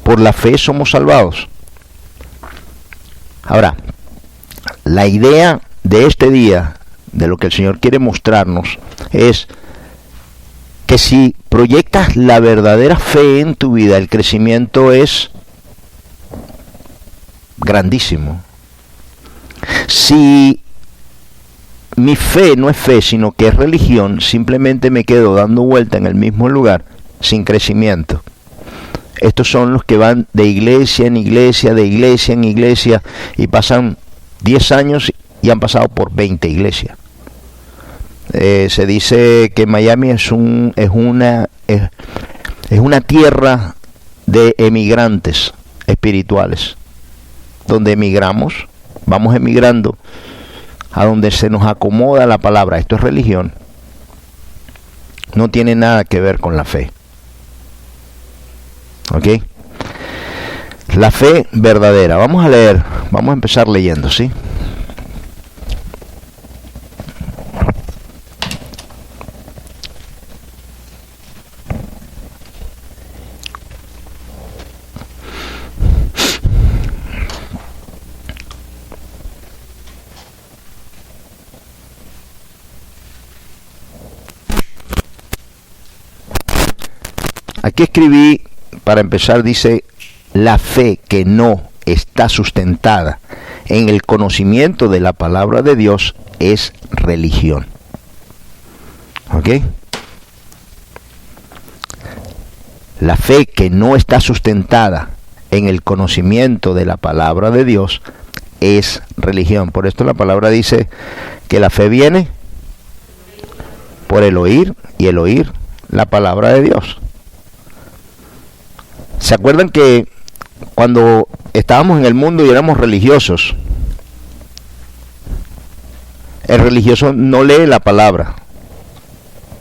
por la fe somos salvados. Ahora, la idea de este día, de lo que el Señor quiere mostrarnos, es que si proyectas la verdadera fe en tu vida, el crecimiento es grandísimo. Si mi fe no es fe, sino que es religión, simplemente me quedo dando vuelta en el mismo lugar, sin crecimiento. Estos son los que van de iglesia en iglesia, de iglesia en iglesia, y pasan 10 años y han pasado por 20 iglesias. Se dice que Miami es una tierra de emigrantes espirituales, donde emigramos, vamos emigrando a donde se nos acomoda la palabra. Esto es religión, no tiene nada que ver con la fe. ¿Ok? La fe verdadera. Vamos a leer, vamos a empezar leyendo, ¿sí? Aquí escribí, para empezar, dice: la fe que no está sustentada en el conocimiento de la palabra de Dios es religión. ¿Ok? La fe que no está sustentada en el conocimiento de la palabra de Dios es religión. Por esto la palabra dice que la fe viene por el oír, y el oír la palabra de Dios. ¿Se acuerdan que cuando estábamos en el mundo y éramos religiosos, el religioso no lee la palabra,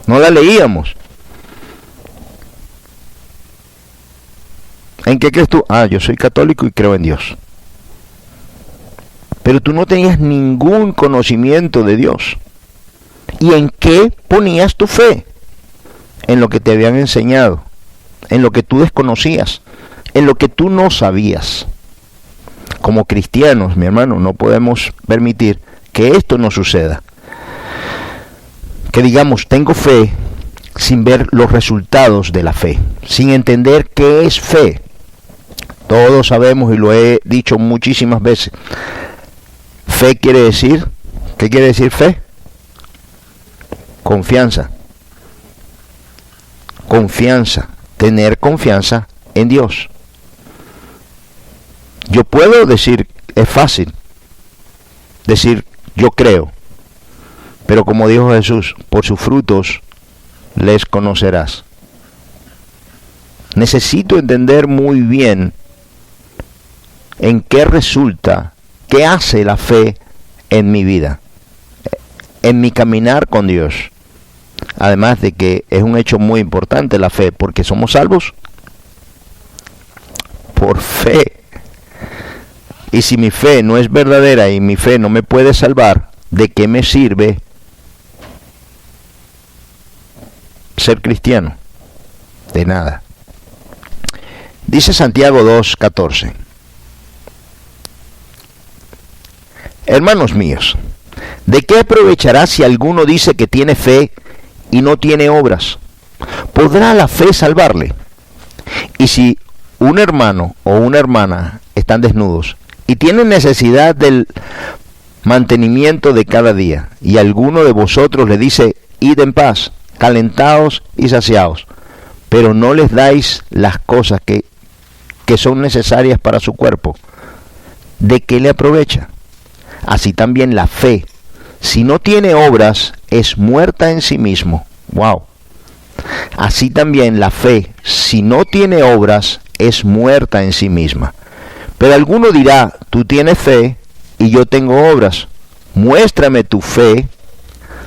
no la leíamos? ¿En qué crees tú? Yo soy católico y creo en Dios. Pero tú no tenías ningún conocimiento de Dios. ¿Y en qué ponías tu fe? En lo que te habían enseñado, en lo que tú desconocías, en lo que tú no sabías. Como cristianos, mi hermano, no podemos permitir que esto no suceda. Que digamos, tengo fe sin ver los resultados de la fe, sin entender qué es fe. Todos sabemos, y lo he dicho muchísimas veces, fe quiere decir, ¿qué quiere decir fe? Confianza. Confianza. Tener confianza en Dios. Yo puedo decir, es fácil decir yo creo, pero como dijo Jesús, por sus frutos les conocerás. Necesito entender muy bien en qué resulta, qué hace la fe en mi vida, en mi caminar con Dios. Además de que es un hecho muy importante la fe, porque somos salvos por fe. Y si mi fe no es verdadera y mi fe no me puede salvar, ¿de qué me sirve ser cristiano? De nada. Dice Santiago 2:14: hermanos míos, ¿de qué aprovechará si alguno dice que tiene fe y no tiene obras? ¿Podrá la fe salvarle? Y si un hermano o una hermana están desnudos y tienen necesidad del mantenimiento de cada día, y alguno de vosotros le dice: id en paz, calentaos y saciaos, pero no les dais las cosas que son necesarias para su cuerpo, ¿de qué le aprovecha? Así también la fe, si no tiene obras, es muerta en sí mismo. Wow. Así también la fe, si no tiene obras, es muerta en sí misma. Pero alguno dirá: tú tienes fe y yo tengo obras. Muéstrame tu fe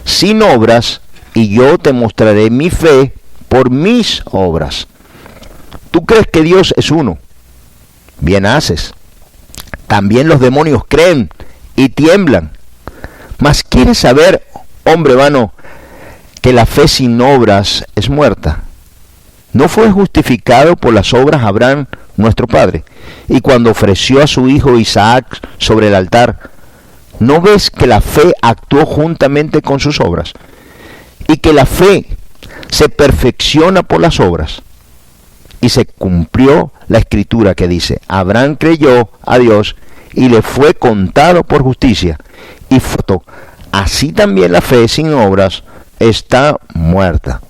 sin obras y yo te mostraré mi fe por mis obras. ¿Tú crees que Dios es uno? Bien haces. También los demonios creen y tiemblan. Mas ¿quieres saber, hombre vano, que la fe sin obras es muerta? ¿No fue justificado por las obras Abraham nuestro padre. Y cuando ofreció a su hijo Isaac sobre el altar, ¿no ves que la fe actuó juntamente con sus obras? Y que la fe se perfecciona por las obras. Y se cumplió la escritura que dice, Abraham creyó a Dios y le fue contado por justicia. Y fue, así también la fe sin obras está muerta.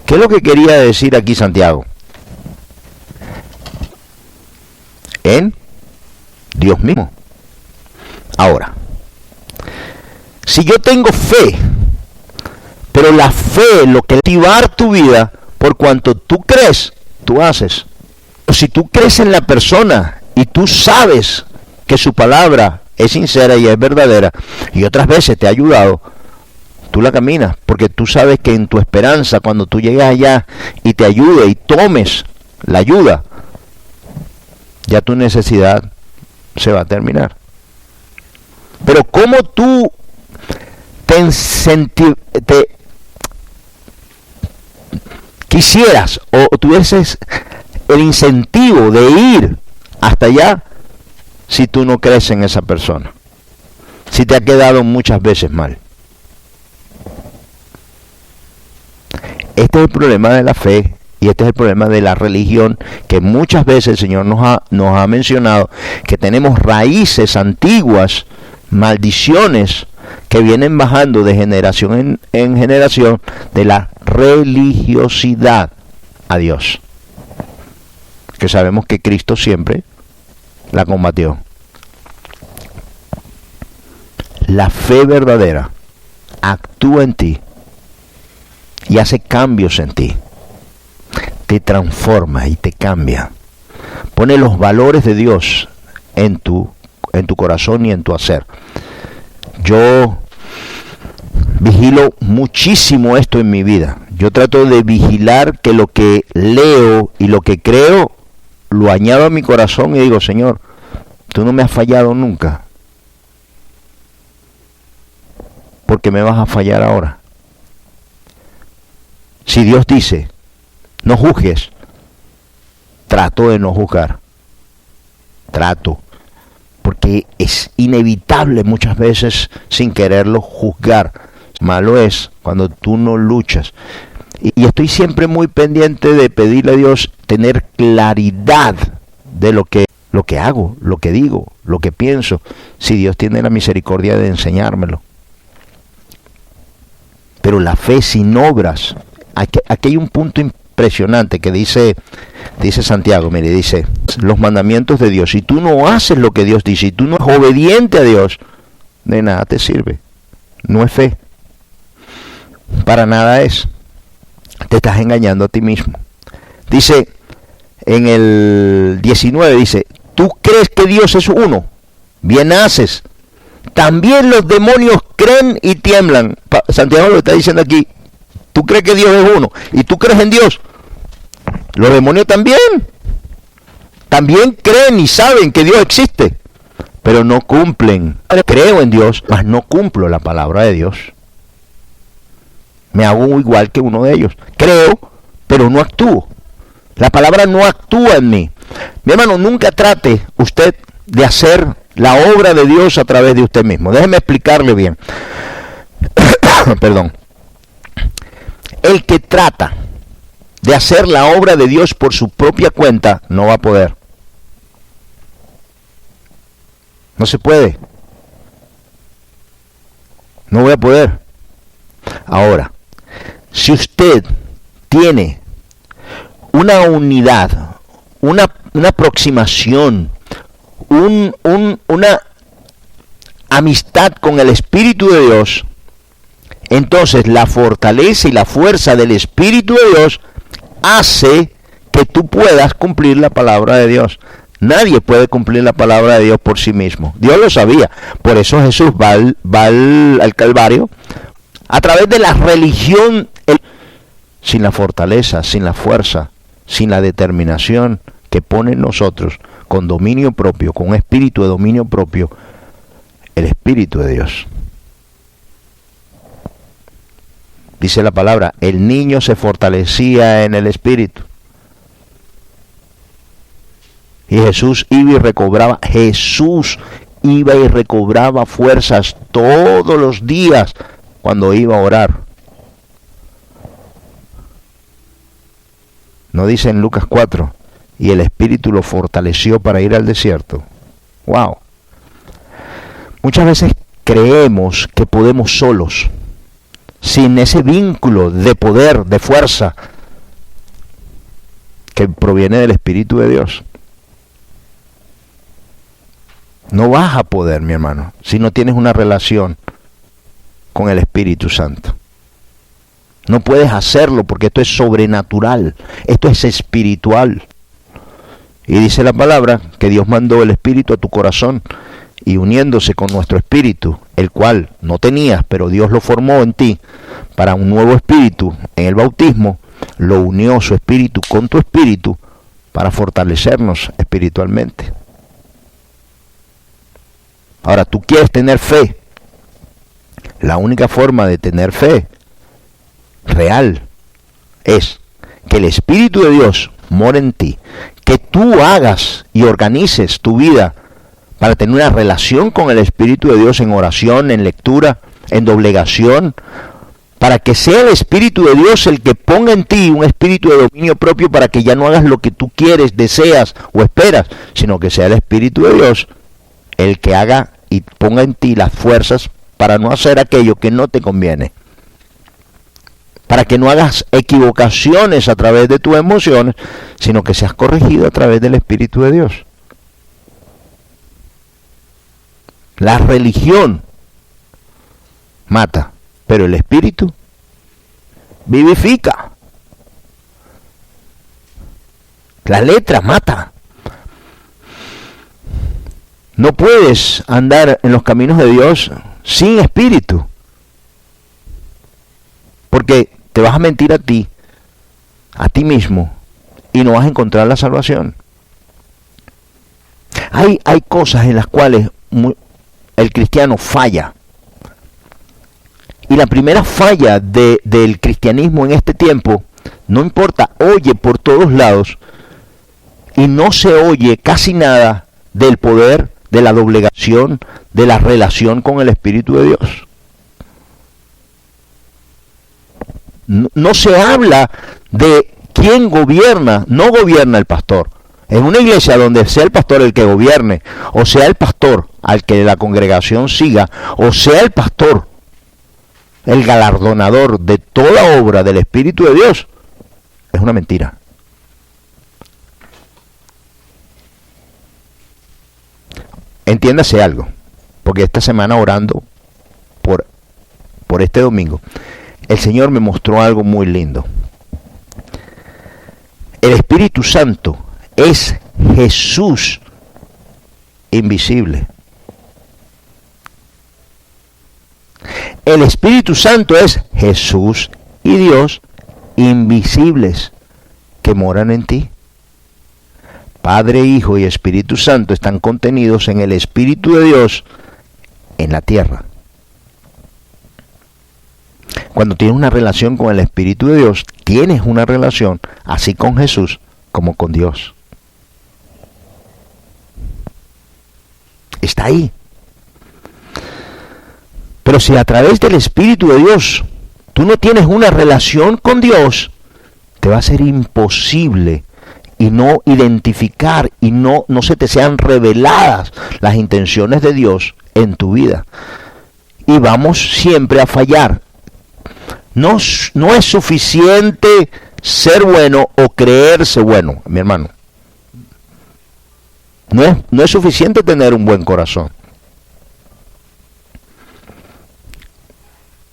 ¿Qué es lo que quería decir aquí Santiago? En Dios mismo. Ahora, si yo tengo fe, pero la fe, lo que activar tu vida, por cuanto tú crees, tú haces. O si tú crees en la persona y tú sabes que su palabra es sincera y es verdadera, y otras veces te ha ayudado, tú la caminas, porque tú sabes que en tu esperanza, cuando tú llegues allá y te ayude y tomes la ayuda, ya tu necesidad se va a terminar. Pero ¿cómo tú te quisieras o tuvieses el incentivo de ir hasta allá si tú no crees en esa persona? Si te ha quedado muchas veces mal. Este es el problema de la fe y este es el problema de la religión, que muchas veces el Señor nos ha mencionado que tenemos raíces antiguas, maldiciones que vienen bajando de generación en generación de la religiosidad a Dios, que sabemos que Cristo siempre la combatió. La fe verdadera actúa en ti y hace cambios en ti, te transforma y te cambia, pone los valores de Dios en tu corazón y en tu hacer. Yo vigilo muchísimo esto en mi vida. Yo trato de vigilar que lo que leo y lo que creo lo añado a mi corazón y digo, Señor, tú no me has fallado nunca, ¿por qué me vas a fallar ahora? Si Dios dice, no juzgues, trato de no juzgar. Trato. Porque es inevitable muchas veces, sin quererlo, juzgar. Malo es cuando tú no luchas. Y estoy siempre muy pendiente de pedirle a Dios tener claridad de lo que hago, lo que digo, lo que pienso, si Dios tiene la misericordia de enseñármelo. Pero la fe sin obras, aquí hay un punto impresionante que dice Santiago, mire, dice, los mandamientos de Dios, si tú no haces lo que Dios dice, si tú no eres obediente a Dios, de nada te sirve, no es fe, para nada es, te estás engañando a ti mismo. Dice, en el 19 dice, ¿tú crees que Dios es uno? Bien haces. También los demonios creen y tiemblan. Santiago lo está diciendo aquí. ¿Tú crees que Dios es uno? ¿Y tú crees en Dios? Los demonios también. También creen y saben que Dios existe. Pero no cumplen. Creo en Dios, mas no cumplo la palabra de Dios. Me hago igual que uno de ellos. Creo, pero no actúo. La palabra no actúa en mí. Mi hermano, nunca trate usted de hacer la obra de Dios a través de usted mismo. Déjeme explicarle bien. Perdón. El que trata de hacer la obra de Dios por su propia cuenta, no va a poder. No se puede. No voy a poder. Ahora, si usted tiene una unidad, una aproximación, una amistad con el Espíritu de Dios, entonces la fortaleza y la fuerza del Espíritu de Dios hace que tú puedas cumplir la palabra de Dios. Nadie puede cumplir la palabra de Dios por sí mismo. Dios lo sabía. Por eso Jesús va al Calvario a través de la religión, sin la fortaleza, sin la fuerza, sin la determinación que pone en nosotros, con dominio propio, con un espíritu de dominio propio, el Espíritu de Dios. Dice la palabra, el niño se fortalecía en el Espíritu. Y Jesús iba y recobraba fuerzas todos los días cuando iba a orar. ¿No dice en Lucas 4? Y el Espíritu lo fortaleció para ir al desierto. ¡Wow! Muchas veces creemos que podemos solos, sin ese vínculo de poder, de fuerza, que proviene del Espíritu de Dios. No vas a poder, mi hermano, si no tienes una relación con el Espíritu Santo. No puedes hacerlo porque esto es sobrenatural, esto es espiritual. Y dice la palabra que Dios mandó el Espíritu a tu corazón y uniéndose con nuestro espíritu, el cual no tenías, pero Dios lo formó en ti para un nuevo espíritu en el bautismo, lo unió su espíritu con tu espíritu para fortalecernos espiritualmente. Ahora, tú quieres tener fe. La única forma de tener fe real es que el Espíritu de Dios mora en ti, que tú hagas y organices tu vida para tener una relación con el Espíritu de Dios en oración, en lectura, en doblegación, para que sea el Espíritu de Dios el que ponga en ti un espíritu de dominio propio para que ya no hagas lo que tú quieres, deseas o esperas, sino que sea el Espíritu de Dios el que haga y ponga en ti las fuerzas para no hacer aquello que no te conviene, para que no hagas equivocaciones a través de tus emociones, sino que seas corregido a través del Espíritu de Dios. La religión mata, pero el Espíritu vivifica. La letra mata. No puedes andar en los caminos de Dios sin Espíritu, porque te vas a mentir a ti mismo, y no vas a encontrar la salvación. Hay cosas en las cuales el cristiano falla. Y la primera falla del cristianismo en este tiempo, no importa, oye por todos lados, y no se oye casi nada del poder, de la doblegación, de la relación con el Espíritu de Dios. No se habla de quién gobierna, no gobierna el pastor. En una iglesia donde sea el pastor el que gobierne, o sea el pastor al que la congregación siga, o sea el pastor el galardonador de toda obra del Espíritu de Dios, es una mentira. Entiéndase algo, porque esta semana orando por este domingo, el Señor me mostró algo muy lindo. El Espíritu Santo es Jesús invisible. El Espíritu Santo es Jesús y Dios invisibles que moran en ti. Padre, Hijo y Espíritu Santo están contenidos en el Espíritu de Dios en la tierra. Cuando tienes una relación con el Espíritu de Dios, tienes una relación así con Jesús como con Dios. Está ahí. Pero si a través del Espíritu de Dios tú no tienes una relación con Dios, te va a ser imposible y no identificar y no se te sean reveladas las intenciones de Dios en tu vida. Y vamos siempre a fallar. No es suficiente ser bueno o creerse bueno, mi hermano. No es suficiente tener un buen corazón.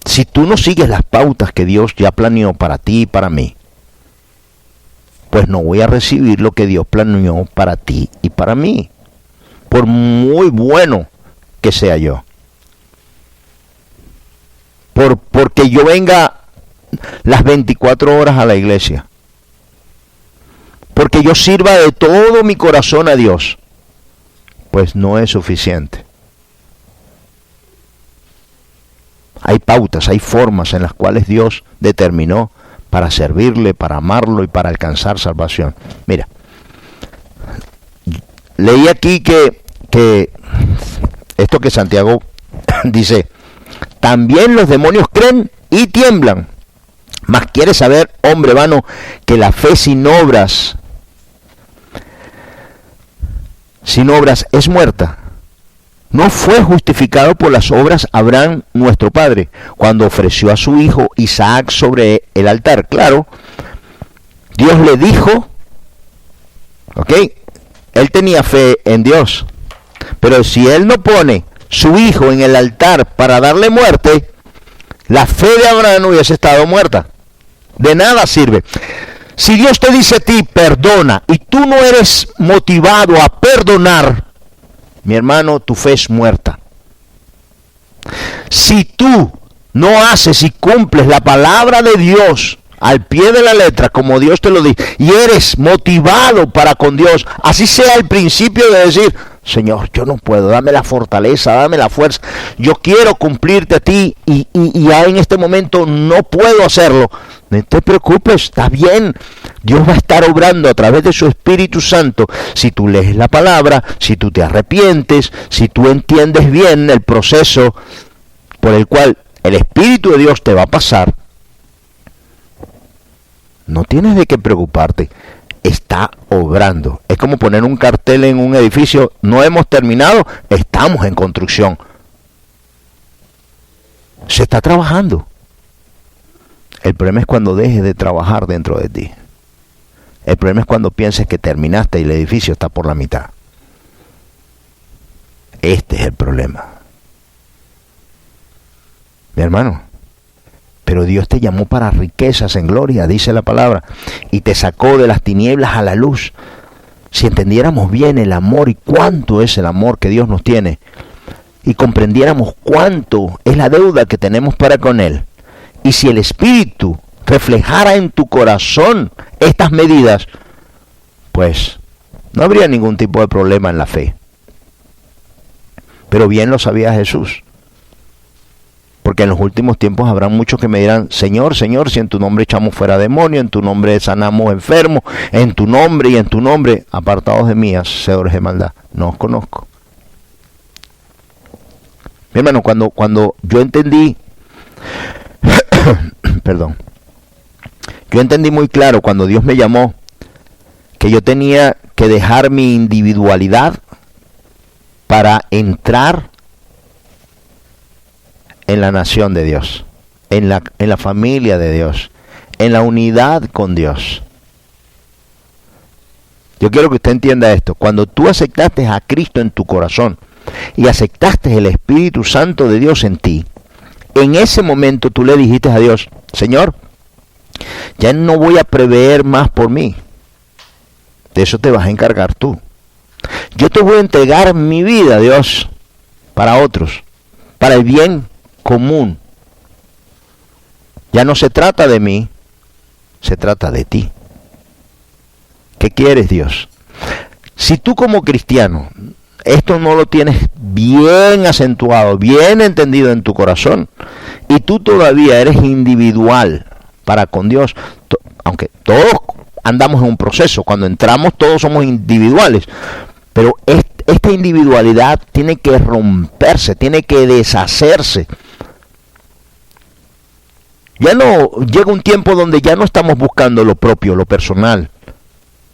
Si tú no sigues las pautas que Dios ya planeó para ti y para mí, pues no voy a recibir lo que Dios planeó para ti y para mí, por muy bueno que sea yo. Porque yo venga las 24 horas a la iglesia, porque yo sirva de todo mi corazón a Dios, pues no es suficiente. Hay pautas, hay formas en las cuales Dios determinó para servirle, para amarlo y para alcanzar salvación. Mira, leí aquí que esto que Santiago dice, también los demonios creen y tiemblan. Mas quiere saber, hombre vano, que la fe sin obras es muerta. No fue justificado por las obras Abraham, nuestro padre, cuando ofreció a su hijo Isaac sobre el altar. Claro, Dios le dijo, ¿ok? Él tenía fe en Dios, pero si él no pone su hijo en el altar para darle muerte, la fe de Abraham hubiese estado muerta. De nada sirve. Si Dios te dice a ti, perdona, y tú no eres motivado a perdonar, mi hermano, tu fe es muerta. Si tú no haces y cumples la palabra de Dios al pie de la letra, como Dios te lo dice, y eres motivado para con Dios, así sea el principio de decir, Señor, yo no puedo, dame la fortaleza, dame la fuerza, yo quiero cumplirte a ti y ya en este momento no puedo hacerlo. No te preocupes, está bien. Dios va a estar obrando a través de su Espíritu Santo. Si tú lees la palabra, si tú te arrepientes, si tú entiendes bien el proceso por el cual el Espíritu de Dios te va a pasar, no tienes de qué preocuparte. Está obrando. Es como poner un cartel en un edificio, no hemos terminado, estamos en construcción. Se está trabajando. El problema es cuando dejes de trabajar dentro de ti. El problema es cuando pienses que terminaste y el edificio está por la mitad. Este es el problema. Mi hermano, pero Dios te llamó para riquezas en gloria, dice la palabra, y te sacó de las tinieblas a la luz. Si entendiéramos bien el amor y cuánto es el amor que Dios nos tiene, y comprendiéramos cuánto es la deuda que tenemos para con Él, y si el Espíritu reflejara en tu corazón estas medidas, pues no habría ningún tipo de problema en la fe. Pero bien lo sabía Jesús. Porque en los últimos tiempos habrá muchos que me dirán, Señor, Señor, si en tu nombre echamos fuera demonios, en tu nombre sanamos enfermos, en tu nombre y en tu nombre, apartados de mí, hacedores de maldad. No os conozco. Mi hermano, cuando yo entendí, perdón, yo entendí muy claro cuando Dios me llamó, que yo tenía que dejar mi individualidad para entrar en la nación de Dios, en la familia de Dios, en la unidad con Dios. Yo quiero que usted entienda esto. Cuando tú aceptaste a Cristo en tu corazón y aceptaste el Espíritu Santo de Dios en ti, en ese momento tú le dijiste a Dios, Señor, ya no voy a prever más por mí. De eso te vas a encargar tú. Yo te voy a entregar mi vida, Dios, para otros, para el bien común. Ya no se trata de mí, se trata de ti. ¿Qué quieres, Dios? Si tú como cristiano esto no lo tienes bien acentuado, bien entendido en tu corazón, y tú todavía eres individual para con Dios, aunque todos andamos en un proceso, cuando entramos todos somos individuales, pero esta individualidad tiene que romperse, tiene que deshacerse. Ya no llega un tiempo donde ya no estamos buscando lo propio, lo personal,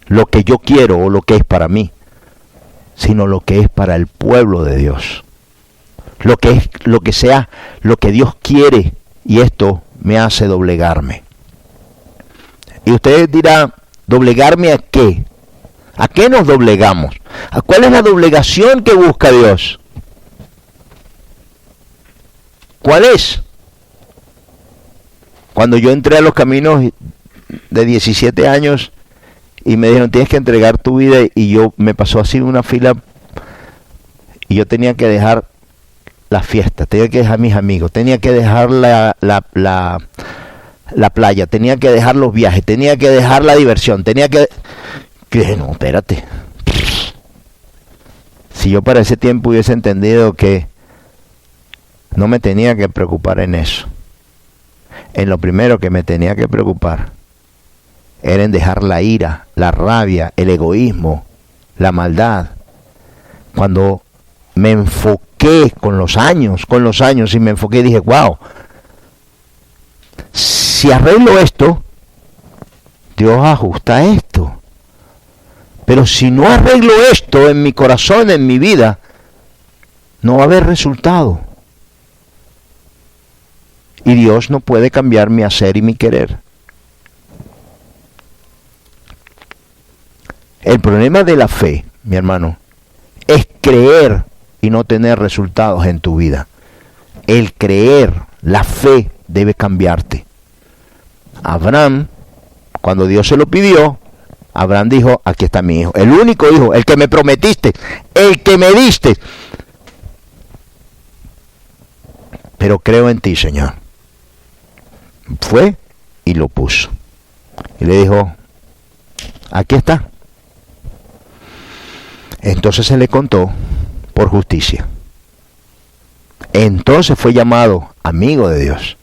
lo que yo quiero o lo que es para mí, sino lo que es para el pueblo de Dios. Lo que sea lo que Dios quiere, y esto me hace doblegarme. Y usted dirá, ¿doblegarme a qué? ¿A qué nos doblegamos? ¿A cuál es la doblegación que busca Dios? ¿Cuál es? Cuando yo entré a los caminos de 17 años y me dijeron, tienes que entregar tu vida, y yo me pasó así una fila y yo tenía que dejar la fiesta, tenía que dejar mis amigos, tenía que dejar la playa, tenía que dejar los viajes, tenía que dejar la diversión, tenía que... Yo dije, no, espérate. Si yo para ese tiempo hubiese entendido que no me tenía que preocupar en eso, en lo primero que me tenía que preocupar era en dejar la ira, la rabia, el egoísmo, la maldad, Cuando me enfoqué con los años, y me enfoqué, dije, wow, si arreglo esto, Dios ajusta esto. Pero si no arreglo esto en mi corazón, en mi vida, no va a haber resultado. Y Dios no puede cambiar mi hacer y mi querer. El problema de la fe, mi hermano, es creer y no tener resultados en tu vida. El creer, la fe debe cambiarte. Abraham, cuando Dios se lo pidió, Abraham dijo, aquí está mi hijo, el único hijo, el que me prometiste, el que me diste. Pero creo en ti, Señor. Fue y lo puso. Y le dijo, aquí está. Entonces se le contó por justicia. Entonces fue llamado amigo de Dios.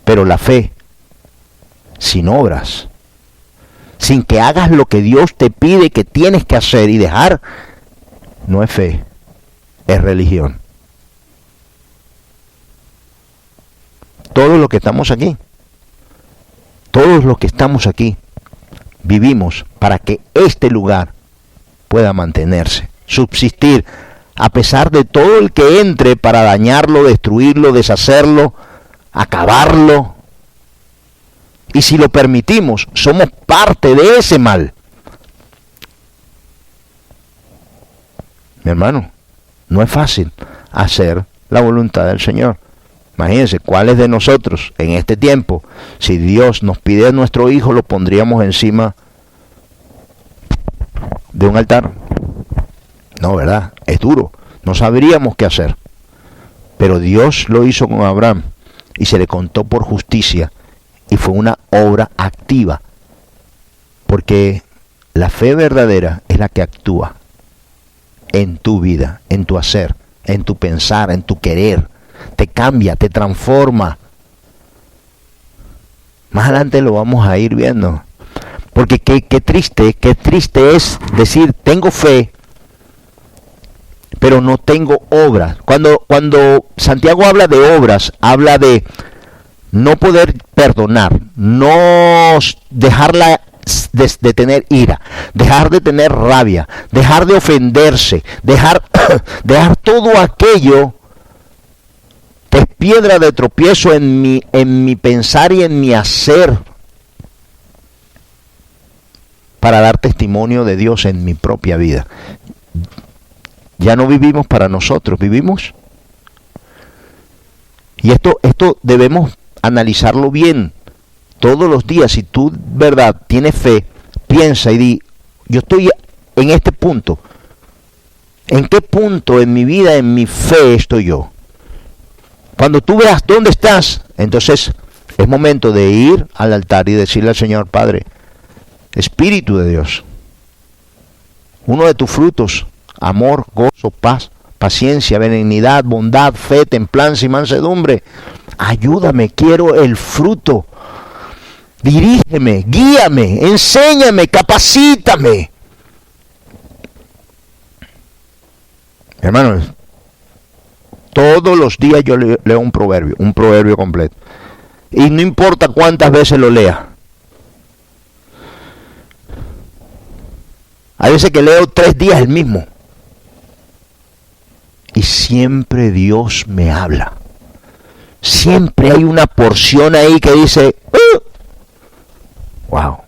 Pero la fe, sin obras, sin que hagas lo que Dios te pide que tienes que hacer y dejar, no es fe, es religión. Todos los que estamos aquí, vivimos para que este lugar pueda mantenerse, subsistir, a pesar de todo el que entre para dañarlo, destruirlo, deshacerlo, acabarlo. Y si lo permitimos, somos parte de ese mal. Mi hermano, no es fácil hacer la voluntad del Señor. Imagínense, ¿cuáles de nosotros en este tiempo, si Dios nos pide a nuestro hijo, lo pondríamos encima de un altar? No, ¿verdad? Es duro. No sabríamos qué hacer. Pero Dios lo hizo con Abraham y se le contó por justicia y fue una obra activa. Porque la fe verdadera es la que actúa en tu vida, en tu hacer, en tu pensar, en tu querer. Te cambia, te transforma. Más adelante lo vamos a ir viendo. Porque qué triste es decir, tengo fe, pero no tengo obras. Cuando Santiago habla de obras, habla de no poder perdonar, no dejarla de tener ira, dejar de tener rabia, dejar de ofenderse, dejar todo aquello que es piedra de tropiezo en mi pensar y en mi hacer, para dar testimonio de Dios en mi propia vida. Ya no vivimos para nosotros, vivimos. Y esto debemos analizarlo bien todos los días. Si tú, verdad, tienes fe, piensa y di, yo estoy en este punto. ¿En qué punto en mi vida, en mi fe estoy yo? Cuando tú veas dónde estás, entonces es momento de ir al altar y decirle al Señor, Padre, Espíritu de Dios, uno de tus frutos, amor, gozo, paz, paciencia, benignidad, bondad, fe, templanza y mansedumbre. Ayúdame, quiero el fruto. Dirígeme, guíame, enséñame, capacítame. Hermanos, todos los días yo leo un proverbio completo. Y no importa cuántas veces lo lea. Hay veces que leo 3 días el mismo. Y siempre Dios me habla. Siempre hay una porción ahí que dice, wow,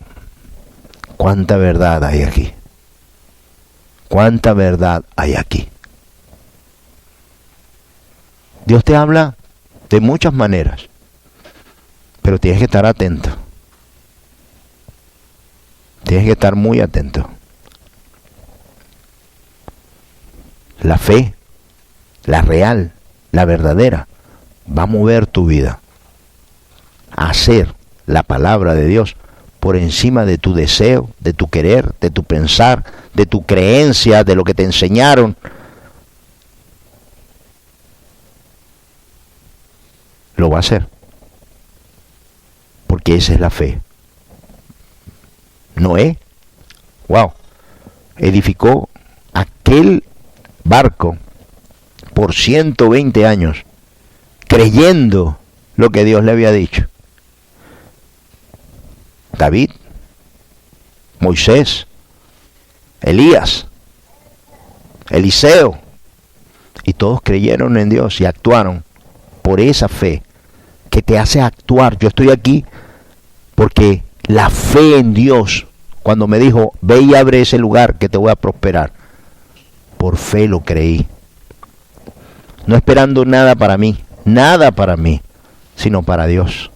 cuánta verdad hay aquí. Cuánta verdad hay aquí. Dios te habla de muchas maneras, pero tienes que estar atento. Tienes que estar muy atento. La fe, la real, la verdadera, va a mover tu vida a hacer la palabra de Dios por encima de tu deseo, de tu querer, de tu pensar, de tu creencia, de lo que te enseñaron. Lo va a hacer. Porque esa es la fe. Noé, wow, edificó aquel barco por 120 años, creyendo lo que Dios le había dicho. David, Moisés, Elías, Eliseo, y todos creyeron en Dios y actuaron por esa fe que te hace actuar. Yo estoy aquí porque la fe en Dios, cuando me dijo, ve y abre ese lugar que te voy a prosperar, por fe lo creí. No esperando nada para mí, sino para Dios.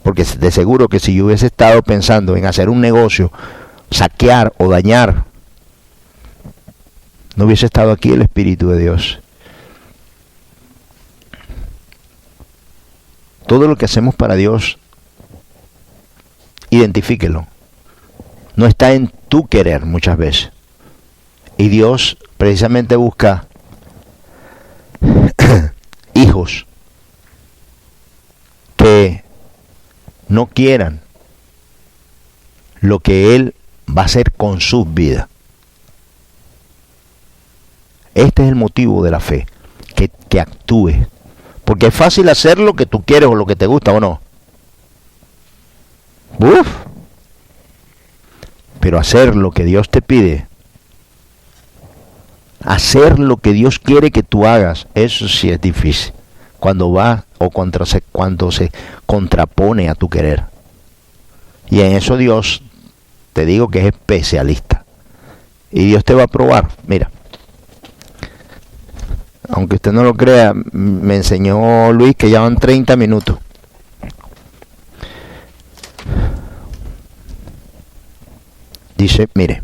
Porque de seguro que si yo hubiese estado pensando en hacer un negocio, saquear o dañar, no hubiese estado aquí el Espíritu de Dios. Todo lo que hacemos para Dios, identifíquelo. No está en tu querer muchas veces. Y Dios precisamente busca hijos que no quieran lo que Él va a hacer con sus vidas. Este es el motivo de la fe, que actúe. Porque es fácil hacer lo que tú quieres o lo que te gusta, ¿o no? ¡Uf! Pero hacer lo que Dios te pide, hacer lo que Dios quiere que tú hagas, eso sí es difícil. Cuando va o cuando se contrapone a tu querer. Y en eso Dios, te digo que es especialista. Y Dios te va a probar. Mira, aunque usted no lo crea, me enseñó Luis que ya van 30 minutos. Dice, mire,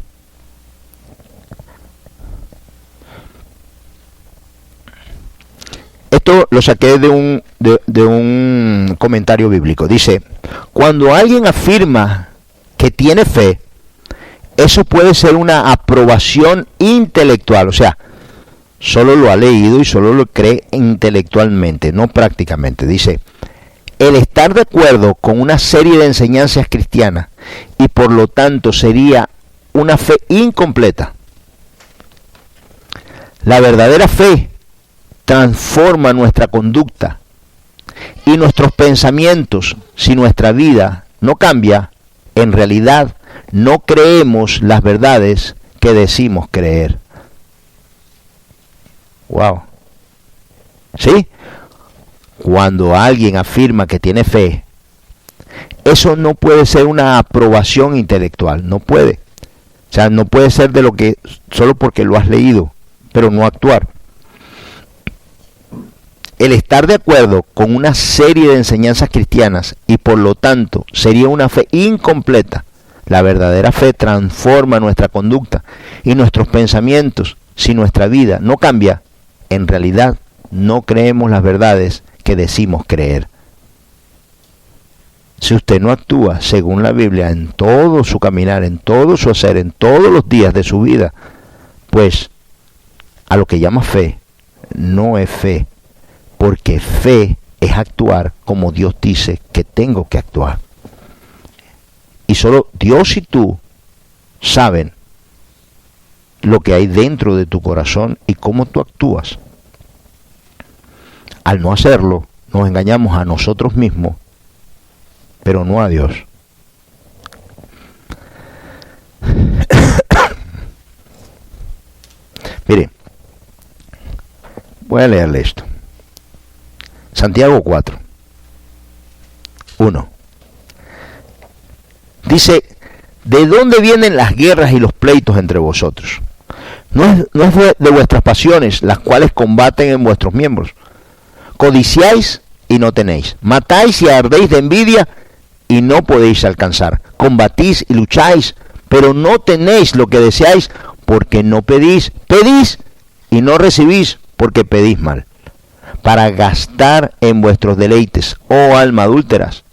esto lo saqué de un comentario bíblico. Dice, cuando alguien afirma que tiene fe, eso puede ser una aprobación intelectual, o sea, solo lo ha leído y solo lo cree intelectualmente, no prácticamente. Dice, el estar de acuerdo con una serie de enseñanzas cristianas y por lo tanto sería una fe incompleta. La verdadera fe transforma nuestra conducta y nuestros pensamientos. Si nuestra vida no cambia, en realidad no creemos las verdades que decimos creer. Wow. ¿Sí? Cuando alguien afirma que tiene fe, eso no puede ser una aprobación intelectual, no puede. O sea, no puede ser de lo que solo porque lo has leído, pero no actuar. El estar de acuerdo con una serie de enseñanzas cristianas y por lo tanto sería una fe incompleta. La verdadera fe transforma nuestra conducta y nuestros pensamientos. Si nuestra vida no cambia, en realidad no creemos las verdades que decimos creer. Si usted no actúa según la Biblia en todo su caminar, en todo su hacer, en todos los días de su vida, pues a lo que llama fe, no es fe, porque fe es actuar como Dios dice que tengo que actuar. Y solo Dios y tú saben lo que hay dentro de tu corazón y cómo tú actúas. Al no hacerlo, nos engañamos a nosotros mismos, pero no a Dios. Mire, voy a leerle esto. Santiago 4, 1. Dice, ¿de dónde vienen las guerras y los pleitos entre vosotros? No es de vuestras pasiones, las cuales combaten en vuestros miembros. Codiciáis y no tenéis. Matáis y ardéis de envidia y no podéis alcanzar. Combatís y lucháis, pero no tenéis lo que deseáis, porque no pedís. Pedís y no recibís, porque pedís mal, para gastar en vuestros deleites, oh alma adúlteras.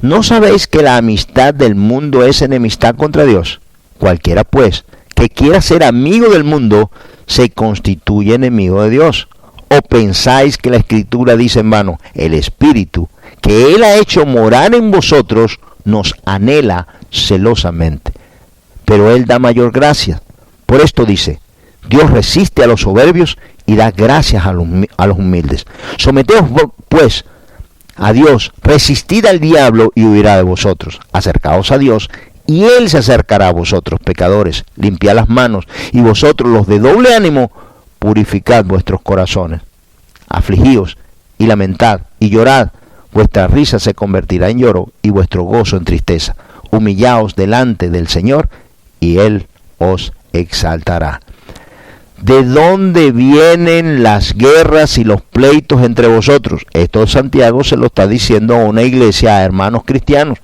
¿No sabéis que la amistad del mundo es enemistad contra Dios? Cualquiera, pues, que quiera ser amigo del mundo, se constituye enemigo de Dios. ¿O pensáis que la Escritura dice en vano, el Espíritu que Él ha hecho morar en vosotros nos anhela celosamente? Pero Él da mayor gracia. Por esto dice, Dios resiste a los soberbios y da gracias a los humildes. Someteos pues a Dios, resistid al diablo y huirá de vosotros. Acercaos a Dios y Él se acercará a vosotros, pecadores. Limpiad las manos, y vosotros los de doble ánimo, purificad vuestros corazones. Afligíos y lamentad y llorad. Vuestra risa se convertirá en lloro y vuestro gozo en tristeza. Humillaos delante del Señor y Él os exaltará. ¿De dónde vienen las guerras y los pleitos entre vosotros? Esto Santiago se lo está diciendo a una iglesia, a hermanos cristianos.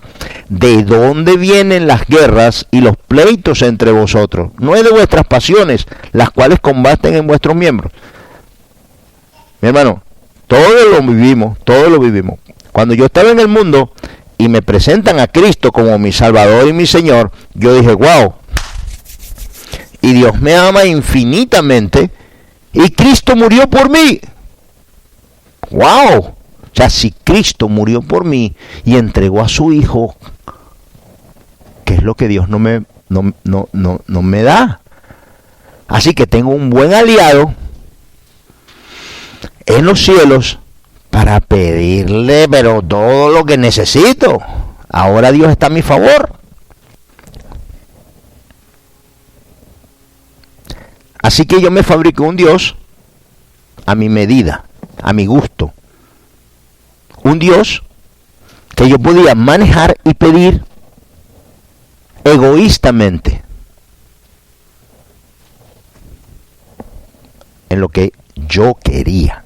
¿De dónde vienen las guerras y los pleitos entre vosotros? No es de vuestras pasiones, las cuales combaten en vuestros miembros. Mi hermano, todo lo vivimos. Cuando yo estaba en el mundo y me presentan a Cristo como mi Salvador y mi Señor, yo dije, wow, y Dios me ama infinitamente, y Cristo murió por mí. ¡Wow! O sea, si Cristo murió por mí y entregó a su Hijo, ¿qué es lo que Dios no me da? Así que tengo un buen aliado en los cielos para pedirle, pero todo lo que necesito. Ahora Dios está a mi favor. Así que yo me fabriqué un Dios a mi medida, a mi gusto. Un Dios que yo podía manejar y pedir egoístamente en lo que yo quería.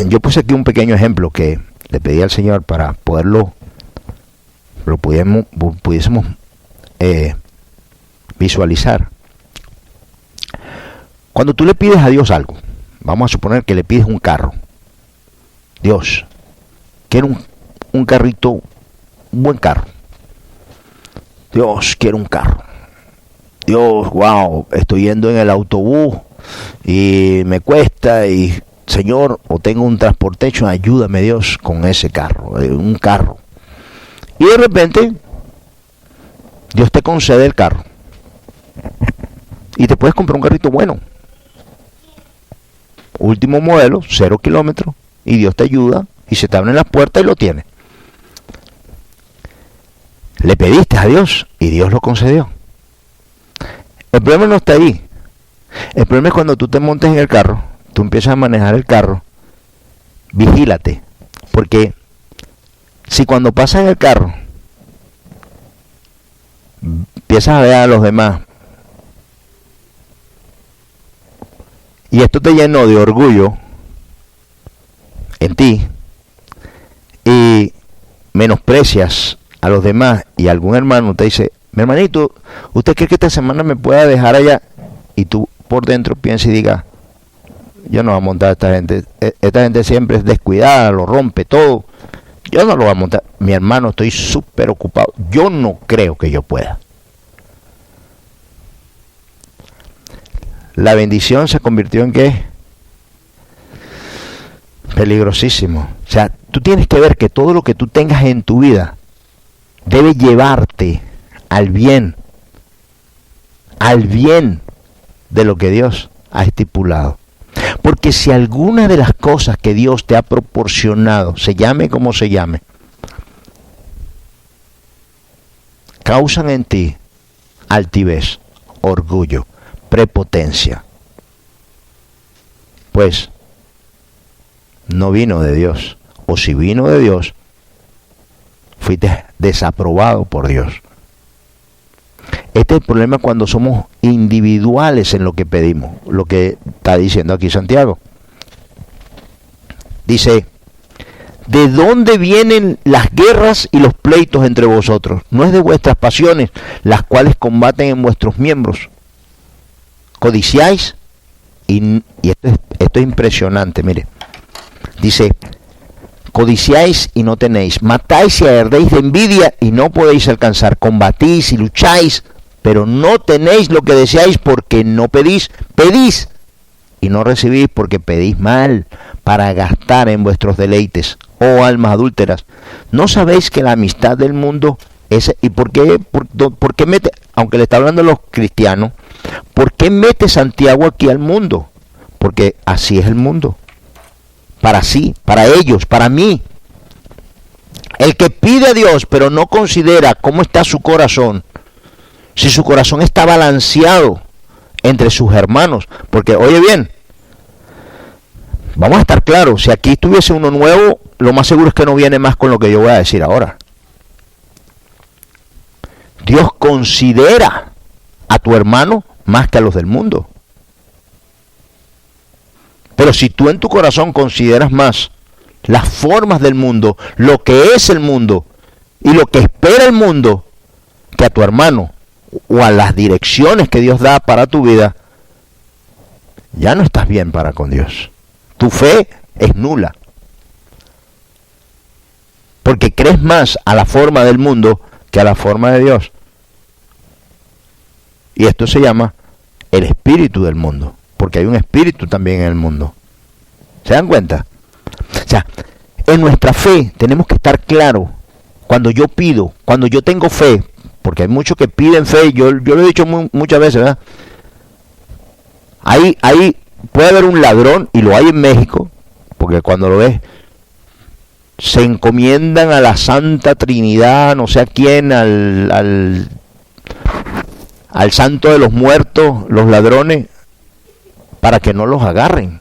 Yo puse aquí un pequeño ejemplo que le pedí al Señor para pudiésemos visualizar. Cuando tú le pides a Dios algo, vamos a suponer que le pides un carro. Dios, quiero un carrito, un buen carro. Dios, quiero un carro. Dios, wow, estoy yendo en el autobús y me cuesta, y Señor, o tengo un transportecho, ayúdame Dios con ese carro, un carro. Y de repente Dios te concede el carro y te puedes comprar un carrito bueno, último modelo, 0 kilómetros, y Dios te ayuda y se te abren las puertas y lo tienes. Le pediste a Dios y Dios lo concedió. El problema no está ahí. El problema es cuando tú te montes en el carro, tú empiezas a manejar el carro, vigílate, porque si cuando pasas en el carro empiezas a ver a los demás y esto te llenó de orgullo en ti y menosprecias a los demás, y algún hermano te dice, mi hermanito, ¿usted cree que esta semana me pueda dejar allá? Y tú por dentro piensas y digas, yo no voy a montar a esta gente siempre es descuidada, lo rompe todo, yo no lo voy a montar. Mi hermano, estoy súper ocupado, yo no creo que yo pueda. La bendición se convirtió en ¿qué? Peligrosísimo. O sea, tú tienes que ver que todo lo que tú tengas en tu vida debe llevarte al bien de lo que Dios ha estipulado. Porque si alguna de las cosas que Dios te ha proporcionado, se llame como se llame, causan en ti altivez, orgullo, prepotencia, pues no vino de Dios. O si vino de Dios, fuiste desaprobado por Dios. Este es el problema cuando somos individuales en lo que pedimos, lo que está diciendo aquí Santiago. Dice, ¿de dónde vienen las guerras y los pleitos entre vosotros? No es de vuestras pasiones, las cuales combaten en vuestros miembros. Codiciáis, y esto es impresionante, mire. Dice, codiciáis y no tenéis, matáis y ardéis de envidia y no podéis alcanzar, combatís y lucháis, pero no tenéis lo que deseáis porque no pedís, pedís y no recibís porque pedís mal, para gastar en vuestros deleites, oh almas adúlteras. ¿No sabéis que la amistad del mundo ¿Y por qué mete, aunque le está hablando a los cristianos, por qué mete Santiago aquí al mundo? Porque así es el mundo. Para sí, para ellos, para mí. El que pide a Dios pero no considera cómo está su corazón, si su corazón está balanceado entre sus hermanos, porque oye bien, vamos a estar claros, si aquí estuviese uno nuevo, lo más seguro es que no viene más con lo que yo voy a decir ahora. Dios considera a tu hermano más que a los del mundo. Pero si tú en tu corazón consideras más las formas del mundo, lo que es el mundo y lo que espera el mundo, que a tu hermano o a las direcciones que Dios da para tu vida, ya no estás bien para con Dios. Tu fe es nula. Porque crees más a la forma del mundo que a la forma de Dios. Y esto se llama el espíritu del mundo, porque hay un espíritu también en el mundo. ¿Se dan cuenta? O sea, en nuestra fe tenemos que estar claros. Cuando yo pido, cuando yo tengo fe, porque hay muchos que piden fe, yo lo he dicho muchas veces, ¿verdad? Ahí puede haber un ladrón, y lo hay en México, porque cuando lo ves, se encomiendan a la Santa Trinidad, no sé a quién, al santo de los muertos, los ladrones, para que no los agarren.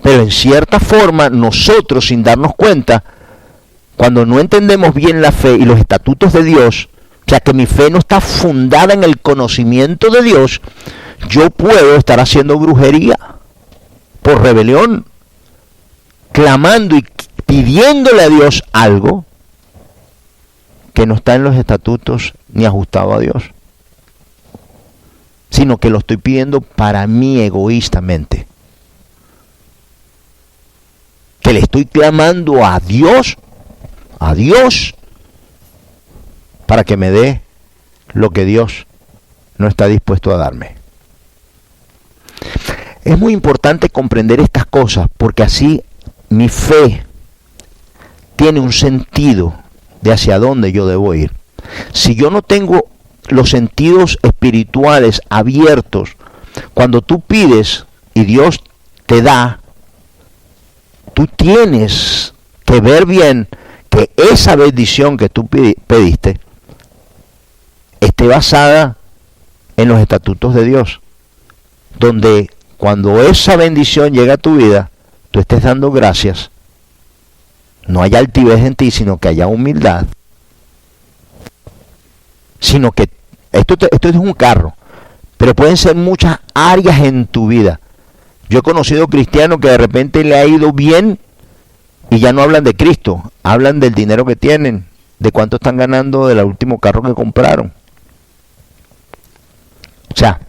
Pero en cierta forma, nosotros, sin darnos cuenta, cuando no entendemos bien la fe y los estatutos de Dios, o sea que mi fe no está fundada en el conocimiento de Dios, yo puedo estar haciendo brujería por rebelión, clamando y pidiéndole a Dios algo que no está en los estatutos ni ajustado a Dios, sino que lo estoy pidiendo para mí egoístamente, que le estoy clamando a Dios, para que me dé lo que Dios no está dispuesto a darme. Es muy importante comprender estas cosas, porque así mi fe tiene un sentido de hacia dónde yo debo ir. Si yo no tengo los sentidos espirituales abiertos, cuando tú pides y Dios te da, tú tienes que ver bien que esa bendición que tú pediste esté basada en los estatutos de Dios, donde cuando esa bendición llega a tu vida, tú estés dando gracias, no haya altivez en ti, sino que haya humildad, sino que esto es un carro, pero pueden ser muchas áreas en tu vida. Yo he conocido cristianos que de repente le ha ido bien y ya no hablan de Cristo, hablan del dinero que tienen, de cuánto están ganando del último carro que compraron. O sea,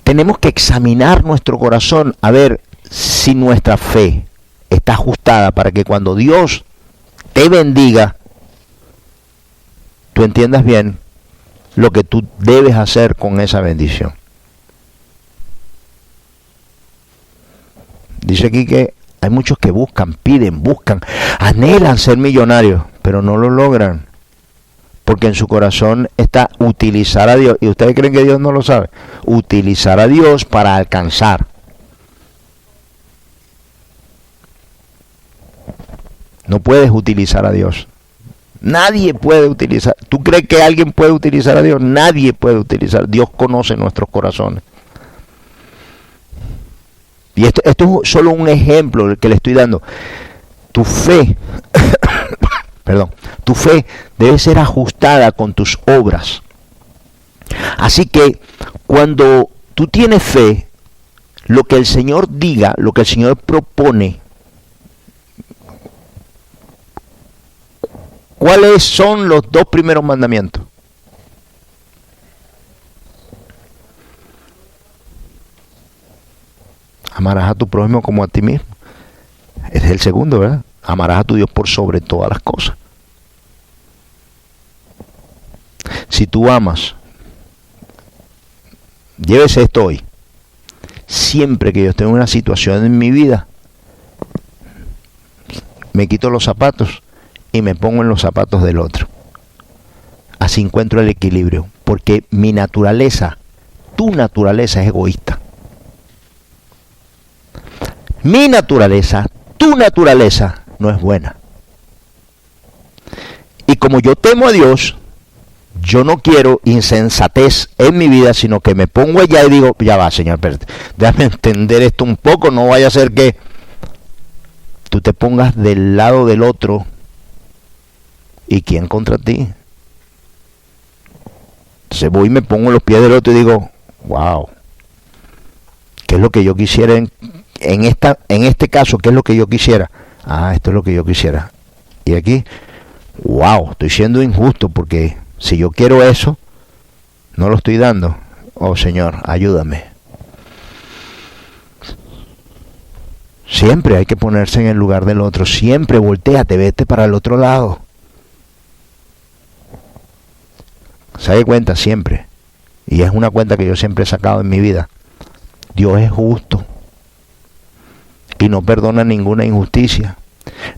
tenemos que examinar nuestro corazón a ver si nuestra fe está ajustada para que cuando Dios te bendiga, tú entiendas bien lo que tú debes hacer con esa bendición. Dice aquí que hay muchos que piden, anhelan ser millonarios, pero no lo logran, porque en su corazón está utilizar a Dios. ¿Y ustedes creen que Dios no lo sabe? Utilizar a Dios para alcanzar. No puedes utilizar a Dios. Nadie puede utilizar. ¿Tú crees que alguien puede utilizar a Dios? Nadie puede utilizar. Dios conoce nuestros corazones. Y esto es solo un ejemplo que le estoy dando. Tu fe, tu fe debe ser ajustada con tus obras. Así que cuando tú tienes fe, lo que el Señor diga, lo que el Señor propone, ¿cuáles son los 2 primeros mandamientos? Amarás a tu prójimo como a ti mismo. Ese es el segundo, ¿verdad? Amarás a tu Dios por sobre todas las cosas. Si tú amas, llévese esto hoy. Siempre que yo esté en una situación en mi vida, me quito los zapatos y me pongo en los zapatos del otro. Así encuentro el equilibrio, porque mi naturaleza, tu naturaleza es egoísta. Mi naturaleza, tu naturaleza no es buena. Y como yo temo a Dios, yo no quiero insensatez en mi vida, sino que me pongo allá y digo, ya va, Señor, espérate, déjame entender esto un poco, no vaya a ser que tú te pongas del lado del otro y quién contra ti. Entonces voy y me pongo en los pies del otro y digo, wow, ¿qué es lo que yo quisiera en este caso? ¿Qué es lo que yo quisiera? Ah, esto es lo que yo quisiera. Y aquí, wow, estoy siendo injusto porque si yo quiero eso, no lo estoy dando. Oh, Señor, ayúdame. Siempre hay que ponerse en el lugar del otro. Siempre voltéate, vete para el otro lado. Se da cuenta siempre. Y es una cuenta que yo siempre he sacado en mi vida. Dios es justo. Y no perdona ninguna injusticia.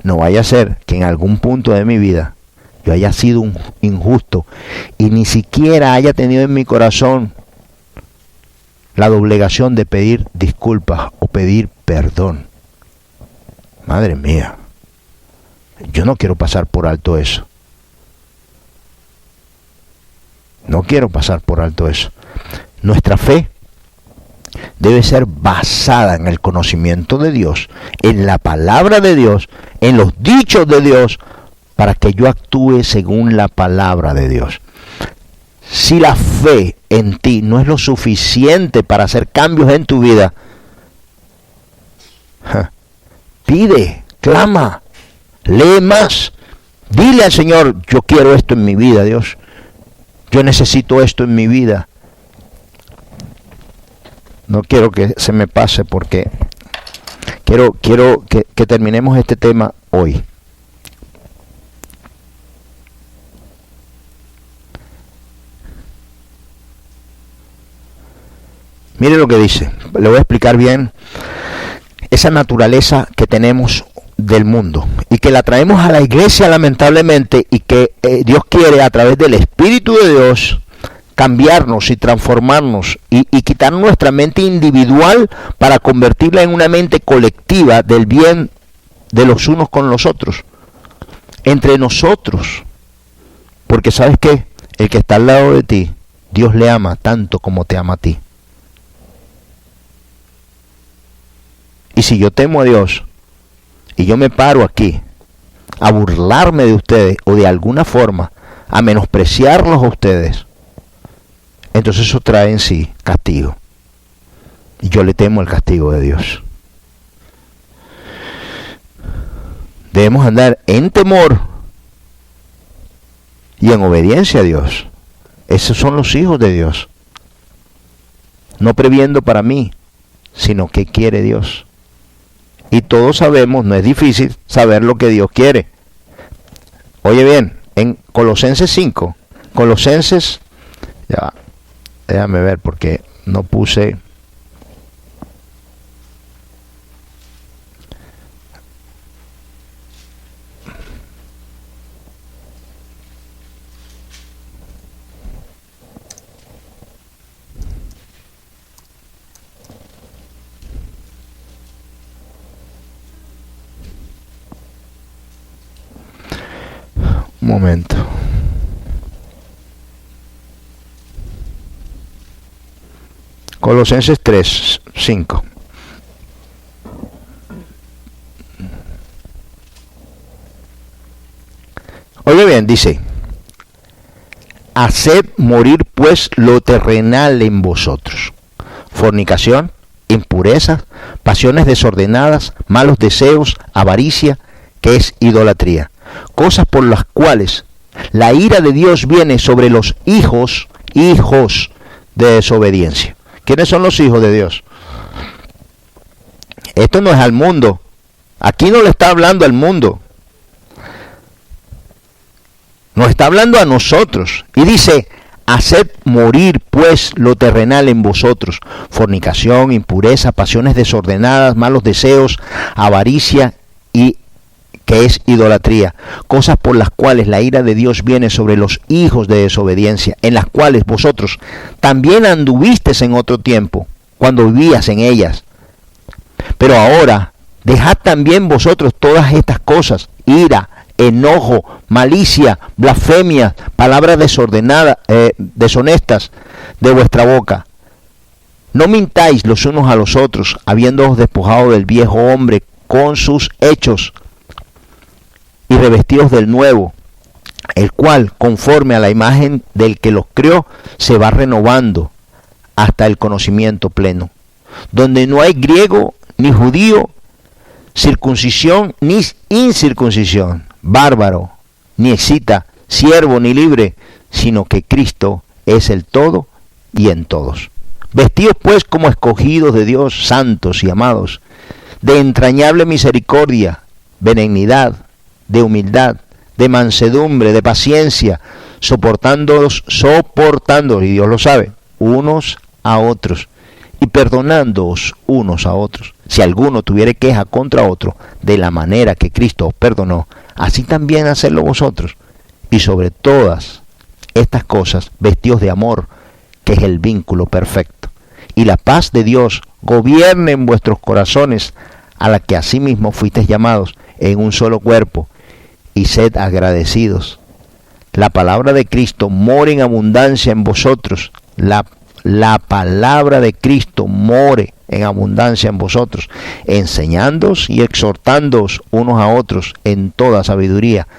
No vaya a ser que en algún punto de mi vida yo haya sido un injusto y ni siquiera haya tenido en mi corazón la doblegación de pedir disculpas o pedir perdón. Madre mía, yo no quiero pasar por alto eso. No quiero pasar por alto eso. Nuestra fe debe ser basada en el conocimiento de Dios, en la palabra de Dios, en los dichos de Dios, para que yo actúe según la palabra de Dios. Si la fe en ti no es lo suficiente para hacer cambios en tu vida, pide, clama, lee más, dile al Señor, yo quiero esto en mi vida, Dios, yo necesito esto en mi vida. No quiero que se me pase porque quiero que terminemos este tema hoy. Mire lo que dice, le voy a explicar bien esa naturaleza que tenemos del mundo y que la traemos a la iglesia lamentablemente y que Dios quiere a través del Espíritu de Dios cambiarnos y transformarnos y quitar nuestra mente individual para convertirla en una mente colectiva del bien de los unos con los otros, entre nosotros, porque ¿sabes qué? El que está al lado de ti, Dios le ama tanto como te ama a ti. Y si yo temo a Dios y yo me paro aquí a burlarme de ustedes o de alguna forma a menospreciarlos a ustedes, entonces eso trae en sí castigo. Y yo le temo el castigo de Dios. Debemos andar en temor y en obediencia a Dios. Esos son los hijos de Dios. No previendo para mí, sino qué quiere Dios. Y todos sabemos, no es difícil saber lo que Dios quiere. Oye bien, en Colosenses 5, ya, déjame ver porque no puse. Un momento. Colosenses 3, 5. Oye bien, dice: haced morir pues lo terrenal en vosotros: fornicación, impurezas, pasiones desordenadas, malos deseos, avaricia, que es idolatría. Cosas por las cuales la ira de Dios viene sobre los hijos de desobediencia. ¿Quiénes son los hijos de Dios? Esto no es al mundo. Aquí no le está hablando al mundo. Nos está hablando a nosotros. Y dice: haced morir pues lo terrenal en vosotros: fornicación, impureza, pasiones desordenadas, malos deseos, avaricia y que es idolatría, cosas por las cuales la ira de Dios viene sobre los hijos de desobediencia, en las cuales vosotros también anduvisteis en otro tiempo, cuando vivías en ellas. Pero ahora, dejad también vosotros todas estas cosas: ira, enojo, malicia, blasfemia, palabras desordenadas, deshonestas de vuestra boca. No mintáis los unos a los otros, habiéndoos despojado del viejo hombre con sus hechos, y revestidos del nuevo, el cual, conforme a la imagen del que los creó, se va renovando hasta el conocimiento pleno, donde no hay griego ni judío, circuncisión ni incircuncisión, bárbaro ni escita, siervo ni libre, sino que Cristo es el todo y en todos. Vestidos pues como escogidos de Dios, santos y amados, de entrañable misericordia, benignidad, de humildad, de mansedumbre, de paciencia, soportándoos, y Dios lo sabe, unos a otros, y perdonándoos unos a otros. Si alguno tuviere queja contra otro, de la manera que Cristo os perdonó, así también hacedlo vosotros. Y sobre todas estas cosas, vestidos de amor, que es el vínculo perfecto. Y la paz de Dios gobierne en vuestros corazones, a la que asimismo fuisteis llamados en un solo cuerpo, y sed agradecidos. La palabra de Cristo more en abundancia en vosotros. La palabra de Cristo more en abundancia en vosotros, enseñándoos y exhortándoos unos a otros en toda sabiduría,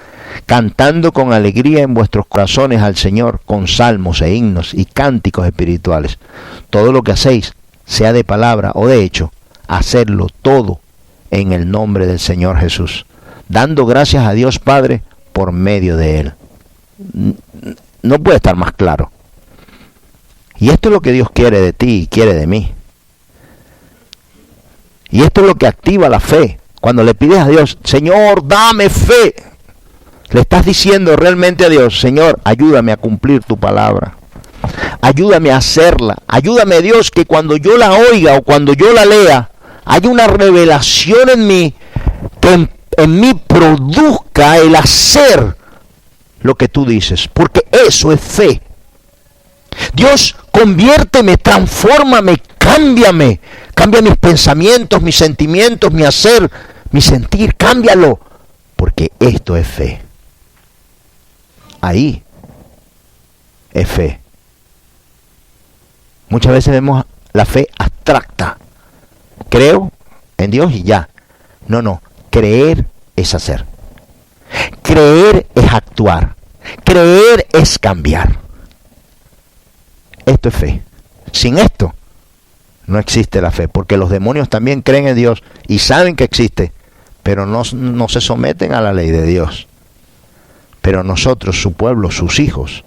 cantando con alegría en vuestros corazones al Señor, con salmos e himnos y cánticos espirituales. Todo lo que hacéis, sea de palabra o de hecho, hacedlo todo en el nombre del Señor Jesús, dando gracias a Dios Padre por medio de Él. No puede estar más claro. Y esto es lo que Dios quiere de ti y quiere de mí. Y esto es lo que activa la fe. Cuando le pides a Dios, Señor, dame fe, le estás diciendo realmente a Dios, Señor, ayúdame a cumplir tu palabra. Ayúdame a hacerla. Ayúdame, Dios, que cuando yo la oiga o cuando yo la lea, haya una revelación en mí, que en mí produzca el hacer lo que tú dices, porque eso es fe. Dios, conviérteme, transfórmame, cámbiame, cambia mis pensamientos, mis sentimientos, mi hacer, mi sentir, cámbialo, porque esto es fe. Ahí es fe. Muchas veces vemos la fe abstracta. Creo en Dios y ya. No, creer es hacer. Creer es actuar. Creer es cambiar. Esto es fe. Sin esto no existe la fe, porque los demonios también creen en Dios y saben que existe, pero no se someten a la ley de Dios. Pero nosotros, su pueblo, sus hijos,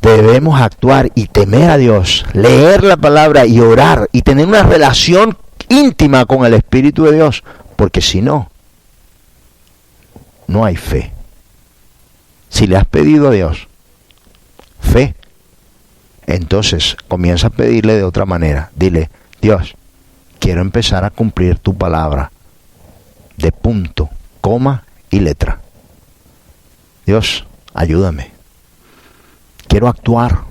debemos actuar y temer a Dios, leer la palabra y orar y tener una relación íntima con el Espíritu de Dios, porque si no, no hay fe. Si le has pedido a Dios fe, entonces comienza a pedirle de otra manera. Dile, Dios, quiero empezar a cumplir tu palabra de punto, coma y letra. Dios, ayúdame. Quiero actuar,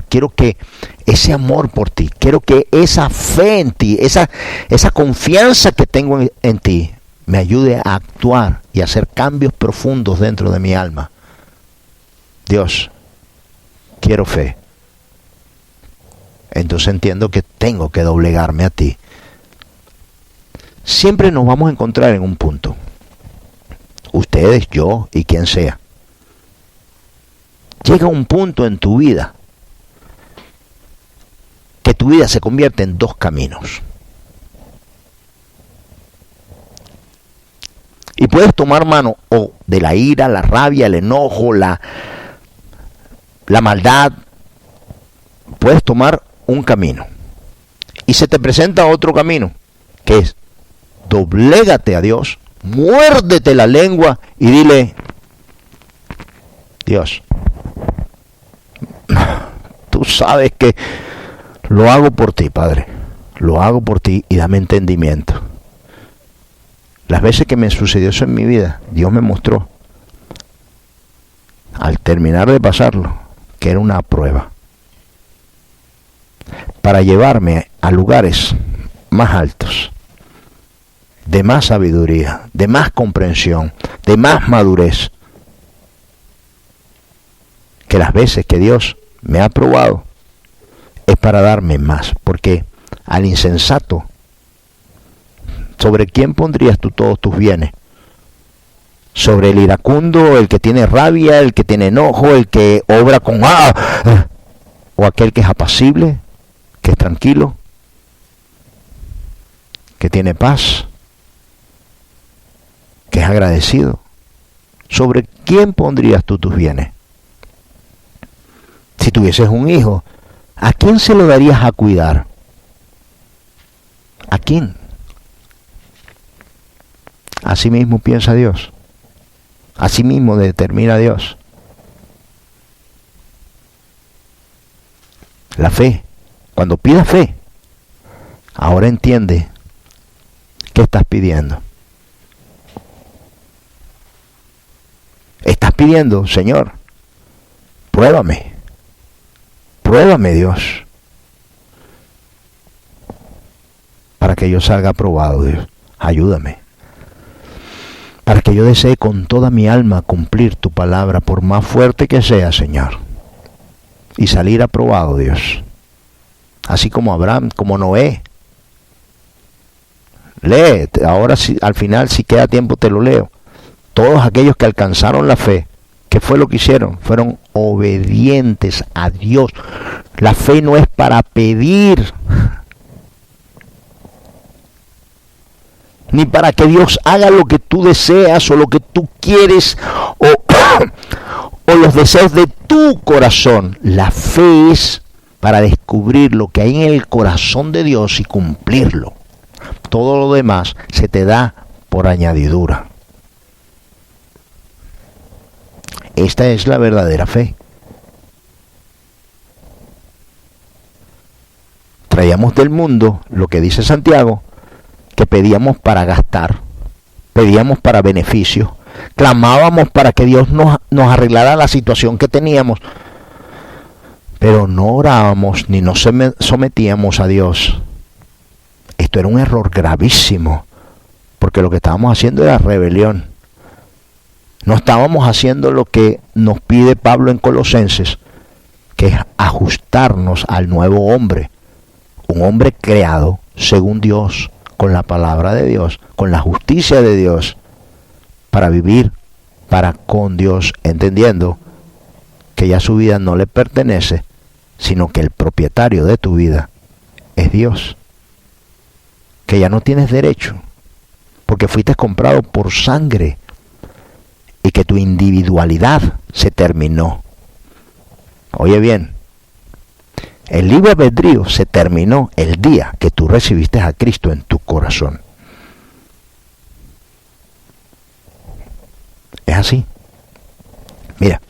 quiero que ese amor por ti, quiero que esa fe en ti, esa confianza que tengo en ti, me ayude a actuar y a hacer cambios profundos dentro de mi alma. Dios, quiero fe. Entonces entiendo que tengo que doblegarme a ti. Siempre nos vamos a encontrar en un punto. Ustedes, yo y quien sea. Llega un punto en tu vida que tu vida se convierte en dos caminos. Y puedes tomar mano o de la ira, la rabia, el enojo, la maldad. Puedes tomar un camino. Y se te presenta otro camino, que es doblégate a Dios, muérdete la lengua y dile, Dios, tú sabes que lo hago por ti, Padre. Lo hago por ti y dame entendimiento. Las veces que me sucedió eso en mi vida, Dios me mostró, al terminar de pasarlo, que era una prueba para llevarme a lugares más altos, de más sabiduría, de más comprensión, de más madurez, que las veces que Dios me ha probado es para darme más, porque al insensato, ¿sobre quién pondrías tú todos tus bienes? ¿Sobre el iracundo, el que tiene rabia, el que tiene enojo, el que obra con o aquel que es apacible, que es tranquilo, que tiene paz, que es agradecido? ¿Sobre quién pondrías tú tus bienes? Si tuvieses un hijo, ¿a quién se lo darías a cuidar? ¿A quién? Así mismo piensa Dios. Así mismo determina Dios. La fe. Cuando pidas fe, ahora entiende qué estás pidiendo. Estás pidiendo, Señor, pruébame. Pruébame, Dios, para que yo salga aprobado, Dios. Ayúdame. Para que yo desee con toda mi alma cumplir tu palabra, por más fuerte que sea, Señor. Y salir aprobado, Dios. Así como Abraham, como Noé. Lee, ahora al final, si queda tiempo, te lo leo. Todos aquellos que alcanzaron la fe, ¿qué fue lo que hicieron? Fueron obedientes a Dios. La fe no es para pedir, ni para que Dios haga lo que tú deseas o lo que tú quieres o los deseos de tu corazón. La fe es para descubrir lo que hay en el corazón de Dios y cumplirlo. Todo lo demás se te da por añadidura. Esta es la verdadera fe. Traíamos del mundo lo que dice Santiago, que pedíamos para gastar, pedíamos para beneficio, clamábamos para que Dios nos arreglara la situación que teníamos, pero no orábamos ni nos sometíamos a Dios. Esto era un error gravísimo, porque lo que estábamos haciendo era rebelión. No estábamos haciendo lo que nos pide Pablo en Colosenses, que es ajustarnos al nuevo hombre, un hombre creado según Dios, con la palabra de Dios, con la justicia de Dios, para vivir para con Dios, entendiendo que ya su vida no le pertenece, sino que el propietario de tu vida es Dios, que ya no tienes derecho, porque fuiste comprado por sangre, y que tu individualidad se terminó. Oye bien, el libre albedrío se terminó el día que tú recibiste a Cristo en tu corazón. Es así. Mira.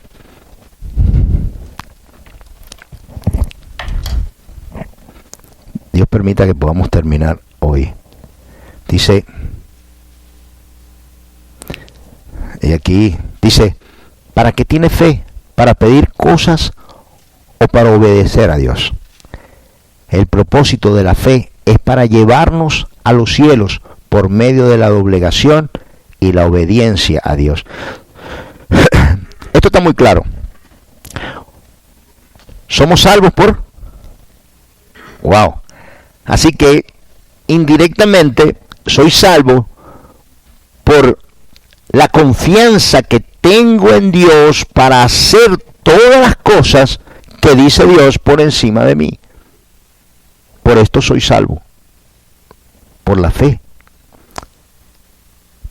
Dios permita que podamos terminar hoy. Dice, y aquí dice, ¿para qué tiene fe? ¿Para pedir cosas o para obedecer a Dios? El propósito de la fe es para llevarnos a los cielos por medio de la doblegación y la obediencia a Dios. Esto está muy claro. Somos salvos por... ¡Wow! Así que indirectamente soy salvo por la confianza que tengo en Dios para hacer todas las cosas que dice Dios por encima de mí. Por esto soy salvo, por la fe.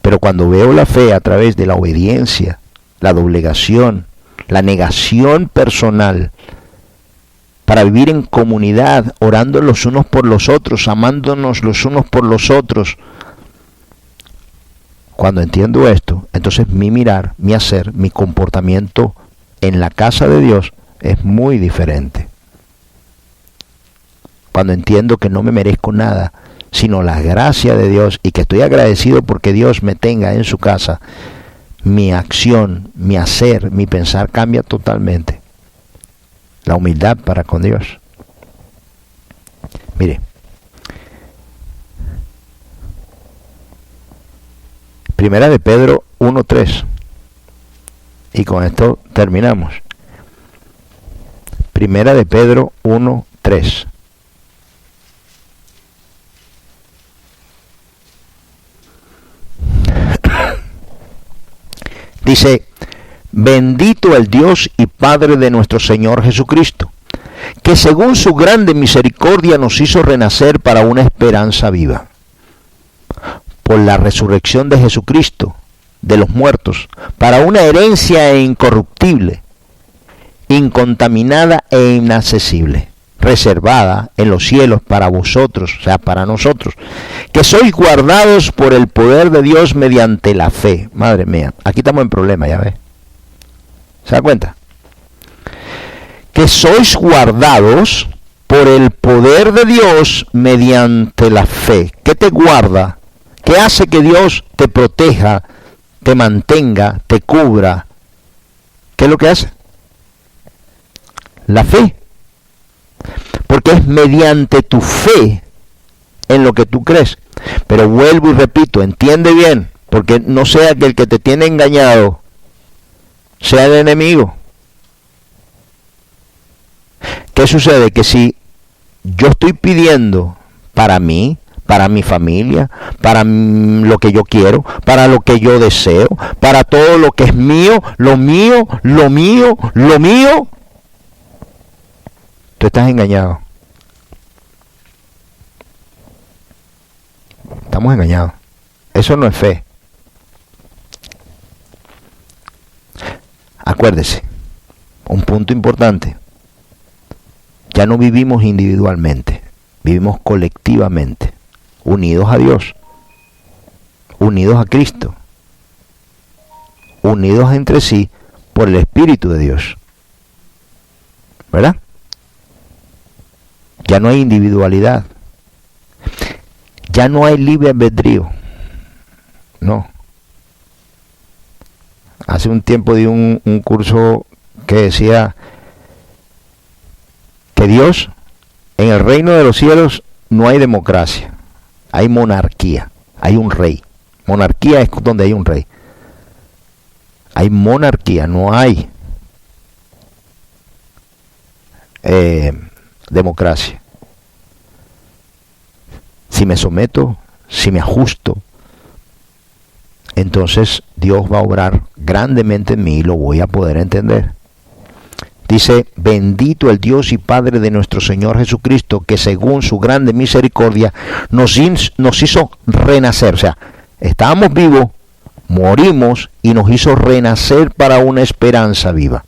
Pero cuando veo la fe a través de la obediencia, la doblegación, la negación personal, para vivir en comunidad, orando los unos por los otros, amándonos los unos por los otros, cuando entiendo esto, entonces mi mirar, mi hacer, mi comportamiento en la casa de Dios es muy diferente. Cuando entiendo que no me merezco nada, sino la gracia de Dios, y que estoy agradecido porque Dios me tenga en su casa, mi acción, mi hacer, mi pensar cambia totalmente. La humildad para con Dios. Mire, Primera de Pedro 1:3, y con esto terminamos. Primera de Pedro 1:3. Dice: bendito el Dios y Padre de nuestro Señor Jesucristo, que según su grande misericordia nos hizo renacer para una esperanza viva, por la resurrección de Jesucristo de los muertos, para una herencia incorruptible, incontaminada e inaccesible, reservada en los cielos para vosotros, o sea, para nosotros, que sois guardados por el poder de Dios mediante la fe. Madre mía, aquí estamos en problema, ya ves. ¿Se da cuenta? Que sois guardados por el poder de Dios mediante la fe. ¿Qué te guarda? ¿Qué hace que Dios te proteja, te mantenga, te cubra? ¿Qué es lo que hace? La fe. Porque es mediante tu fe en lo que tú crees. Pero vuelvo y repito, entiende bien, porque no sea que el que te tiene engañado sea el enemigo. ¿Qué sucede? Que si yo estoy pidiendo para mí, para mi familia, para lo que yo quiero, para lo que yo deseo, para todo lo que es mío, lo mío, tú estás engañado. Estamos engañados. Eso no es fe. Acuérdese, un punto importante. Ya no vivimos individualmente, vivimos colectivamente, unidos a Dios, unidos a Cristo, unidos entre sí por el Espíritu de Dios. ¿Verdad? Ya no hay individualidad. Ya no hay libre albedrío. No. Hace un tiempo di un curso que decía que Dios, en el reino de los cielos no hay democracia, hay monarquía, hay un rey. Monarquía es donde hay un rey. Hay monarquía, no hay democracia. Si me someto, si me ajusto, entonces Dios va a obrar grandemente en mí y lo voy a poder entender. Dice: bendito el Dios y Padre de nuestro Señor Jesucristo, que según su grande misericordia nos hizo renacer. O sea, estábamos vivos, morimos y nos hizo renacer para una esperanza viva,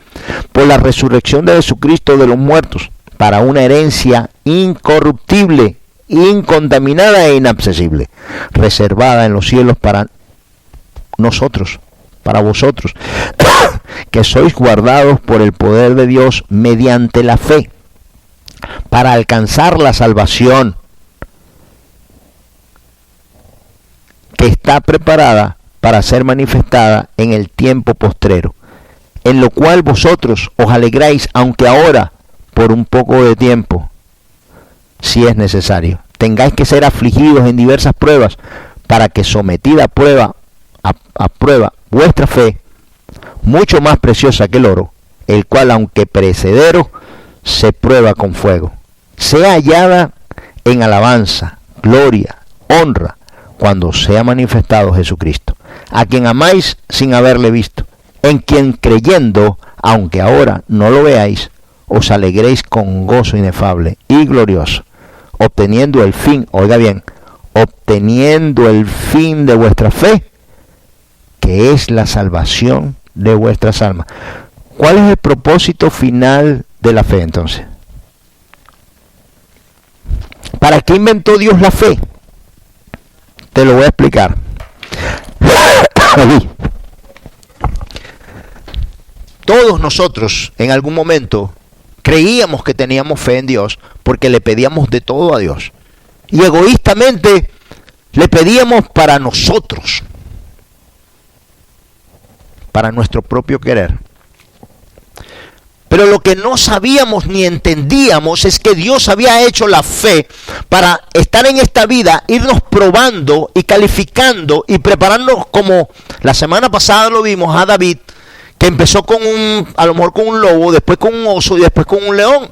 por la resurrección de Jesucristo de los muertos, para una herencia incorruptible, incontaminada e inaccesible, reservada en los cielos para nosotros, para vosotros, que sois guardados por el poder de Dios mediante la fe, para alcanzar la salvación que está preparada para ser manifestada en el tiempo postrero, en lo cual vosotros os alegráis, aunque ahora, por un poco de tiempo, si es necesario, tengáis que ser afligidos en diversas pruebas, para que sometida a prueba vuestra fe, mucho más preciosa que el oro, el cual aunque perecedero, se prueba con fuego, sea hallada en alabanza, gloria, honra, cuando sea manifestado Jesucristo, a quien amáis sin haberle visto, en quien creyendo, aunque ahora no lo veáis, os alegréis con gozo inefable y glorioso, obteniendo el fin, oiga bien, obteniendo el fin de vuestra fe, que es la salvación de vuestras almas. ¿Cuál es el propósito final de la fe entonces? ¿Para qué inventó Dios la fe? Te lo voy a explicar. Todos nosotros en algún momento creíamos que teníamos fe en Dios porque le pedíamos de todo a Dios. y egoístamente le pedíamos para nosotros, para nuestro propio querer. Pero lo que no sabíamos ni entendíamos es que Dios había hecho la fe para estar en esta vida, irnos probando y calificando y prepararnos, como la semana pasada lo vimos a David, que empezó a lo mejor con un lobo, después con un oso y después con un león.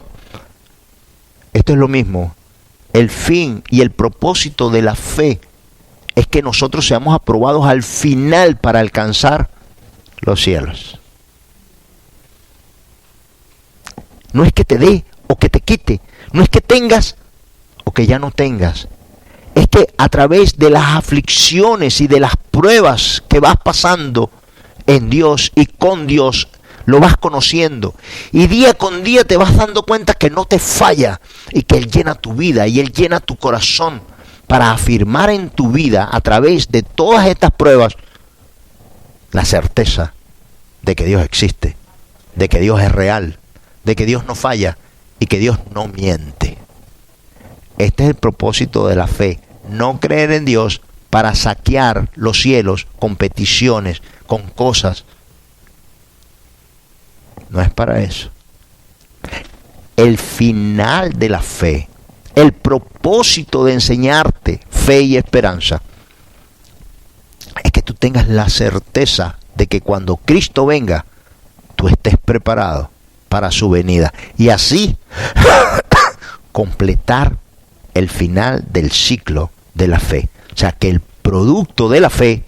Esto es lo mismo. El fin y el propósito de la fe es que nosotros seamos aprobados al final para alcanzar los cielos. No es que te dé o que te quite, no es que tengas o que ya no tengas. Es que a través de las aflicciones y de las pruebas que vas pasando en Dios y con Dios, lo vas conociendo. Y día con día te vas dando cuenta que no te falla y que Él llena tu vida y Él llena tu corazón para afirmar en tu vida, a través de todas estas pruebas, la certeza de que Dios existe, de que Dios es real, de que Dios no falla y que Dios no miente. Este es el propósito de la fe, no creer en Dios para saquear los cielos con peticiones, con cosas. No es para eso. El final de la fe, el propósito de enseñarte fe y esperanza, es que tú tengas la certeza de que cuando Cristo venga, tú estés preparado para su venida. Y así completar el final del ciclo de la fe. O sea, que el producto de la fe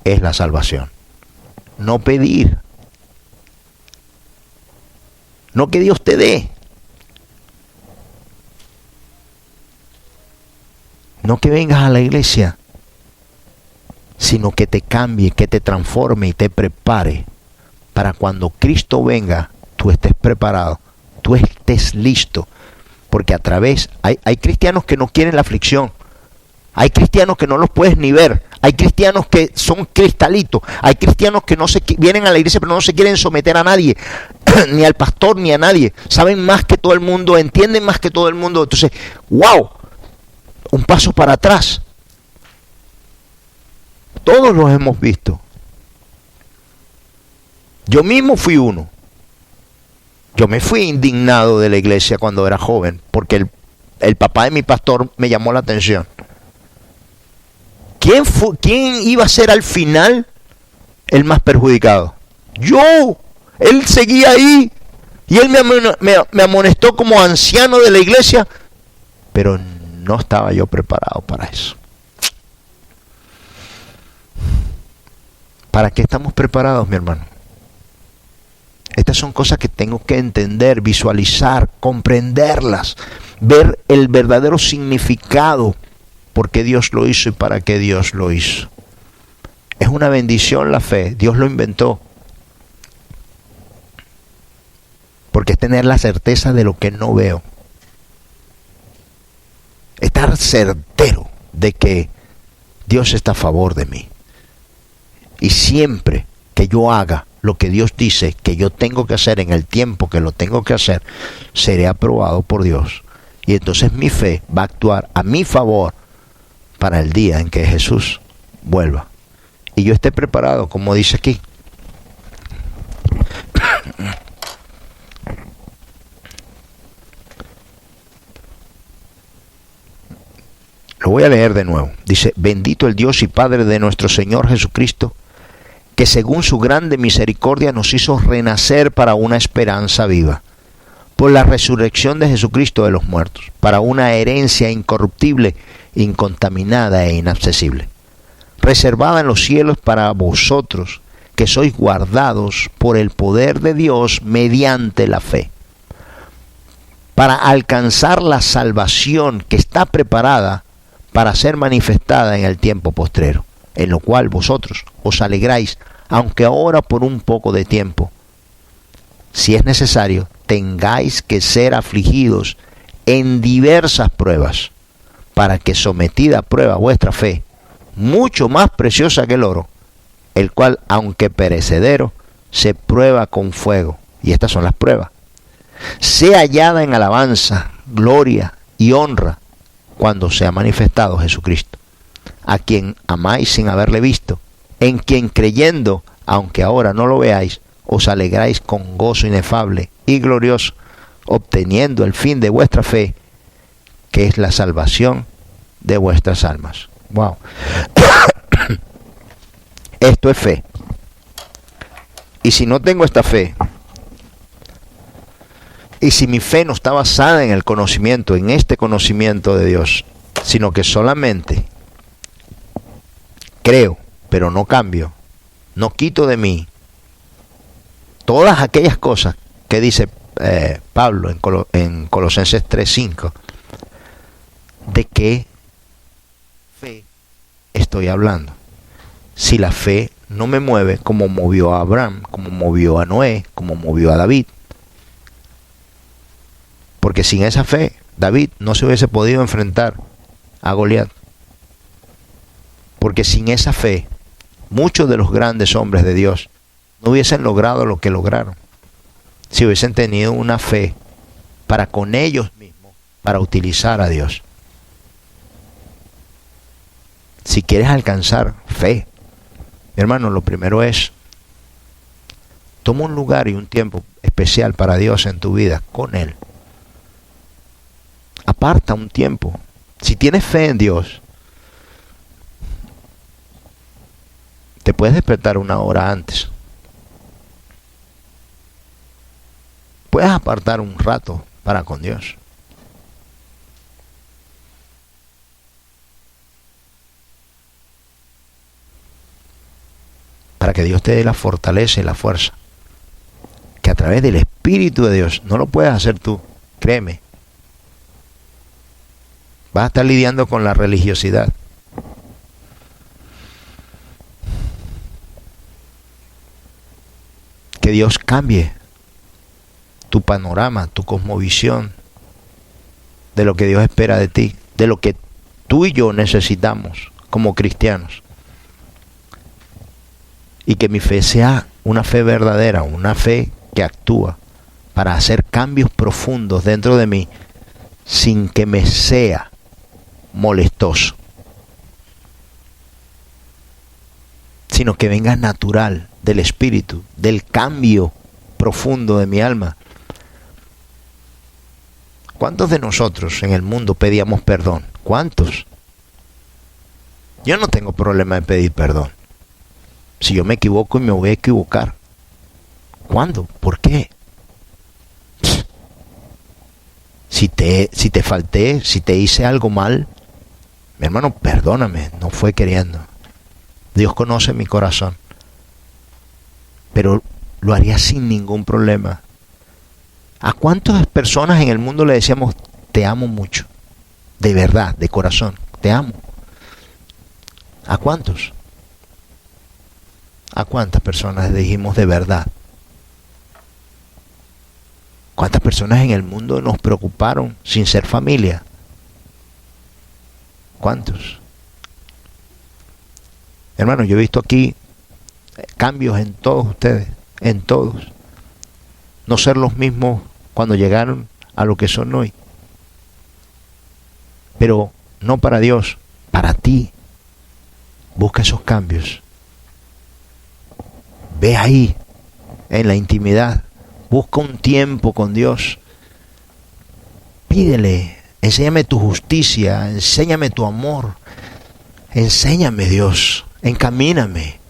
es la salvación. No pedir. No que Dios te dé. No que vengas a la iglesia, sino que te cambie, que te transforme y te prepare para cuando Cristo venga, tú estés preparado, tú estés listo. Porque a través, hay cristianos que no quieren la aflicción, hay cristianos que no los puedes ni ver, hay cristianos que son cristalitos, hay cristianos que vienen a la iglesia pero no se quieren someter a nadie, ni al pastor ni a nadie, saben más que todo el mundo, entienden más que todo el mundo. Entonces, ¡wow! Un paso para atrás. Todos los hemos visto. Yo mismo fui uno. Yo me fui indignado de la iglesia cuando era joven, porque el papá de mi pastor me llamó la atención. ¿Quién iba a ser al final el más perjudicado? Yo. Él seguía ahí y él me amonestó como anciano de la iglesia, pero no estaba yo preparado para eso. ¿Para qué estamos preparados, mi hermano? Estas son cosas que tengo que entender, visualizar, comprenderlas, ver el verdadero significado, por qué Dios lo hizo y para qué Dios lo hizo. Es una bendición la fe, Dios lo inventó. Porque es tener la certeza de lo que no veo. Estar certero de que Dios está a favor de mí. Y siempre que yo haga lo que Dios dice que yo tengo que hacer en el tiempo que lo tengo que hacer, seré aprobado por Dios. Y entonces mi fe va a actuar a mi favor para el día en que Jesús vuelva. Y yo esté preparado, como dice aquí. Lo voy a leer de nuevo. Dice: bendito el Dios y Padre de nuestro Señor Jesucristo, que según su grande misericordia nos hizo renacer para una esperanza viva, por la resurrección de Jesucristo de los muertos, para una herencia incorruptible, incontaminada e inaccesible, reservada en los cielos para vosotros, que sois guardados por el poder de Dios mediante la fe, para alcanzar la salvación que está preparada para ser manifestada en el tiempo postrero, en lo cual vosotros os alegráis, aunque ahora por un poco de tiempo, si es necesario, tengáis que ser afligidos en diversas pruebas, para que sometida a prueba vuestra fe, mucho más preciosa que el oro, el cual, aunque perecedero, se prueba con fuego, y estas son las pruebas, sea hallada en alabanza, gloria y honra cuando se ha manifestado Jesucristo, a quien amáis sin haberle visto, en quien creyendo, aunque ahora no lo veáis, os alegráis con gozo inefable y glorioso, obteniendo el fin de vuestra fe, que es la salvación de vuestras almas. Wow. Esto es fe. Y si no tengo esta fe, y si mi fe no está basada en el conocimiento, en este conocimiento de Dios, sino que solamente creo, pero no cambio, no quito de mí todas aquellas cosas que dice Pablo en Colosenses 3:5, ¿de qué fe estoy hablando? Si la fe no me mueve como movió a Abraham, como movió a Noé, como movió a David. Porque sin esa fe, David no se hubiese podido enfrentar a Goliat. Porque sin esa fe, muchos de los grandes hombres de Dios no hubiesen logrado lo que lograron. Si hubiesen tenido una fe para con ellos mismos, para utilizar a Dios. Si quieres alcanzar fe, mi hermano, lo primero es, toma un lugar y un tiempo especial para Dios en tu vida, con Él. Aparta un tiempo. Si tienes fe en Dios, te puedes despertar una hora antes. Puedes apartar un rato para con Dios. Para que Dios te dé la fortaleza y la fuerza. Que a través del Espíritu de Dios, no lo puedes hacer tú, créeme. Vas a estar lidiando con la religiosidad. Que Dios cambie tu panorama, tu cosmovisión de lo que Dios espera de ti, de lo que tú y yo necesitamos como cristianos. Y que mi fe sea una fe verdadera, una fe que actúa para hacer cambios profundos dentro de mí sin que me sea molestoso, sino que venga natural del espíritu, del cambio profundo de mi alma. ¿Cuántos de nosotros en el mundo pedíamos perdón? ¿Cuántos? Yo no tengo problema en pedir perdón. Si yo me equivoco y me voy a equivocar. ¿Cuándo? ¿Por qué? Si te falté, si te hice algo mal, mi hermano, perdóname, no fue queriendo. Dios conoce mi corazón. Pero lo haría sin ningún problema. ¿A cuántas personas en el mundo le decíamos, te amo mucho? De verdad, de corazón, te amo. ¿A cuántos? ¿A cuántas personas le dijimos de verdad? ¿Cuántas personas en el mundo nos preocuparon sin ser familia? ¿Cuántos? Hermano, yo he visto aquí cambios en todos ustedes, en todos. No ser los mismos cuando llegaron a lo que son hoy. Pero no para Dios, para ti. Busca esos cambios. Ve ahí, en la intimidad. Busca un tiempo con Dios. Pídele, enséñame tu justicia, enséñame tu amor. Enséñame, Dios, encamíname.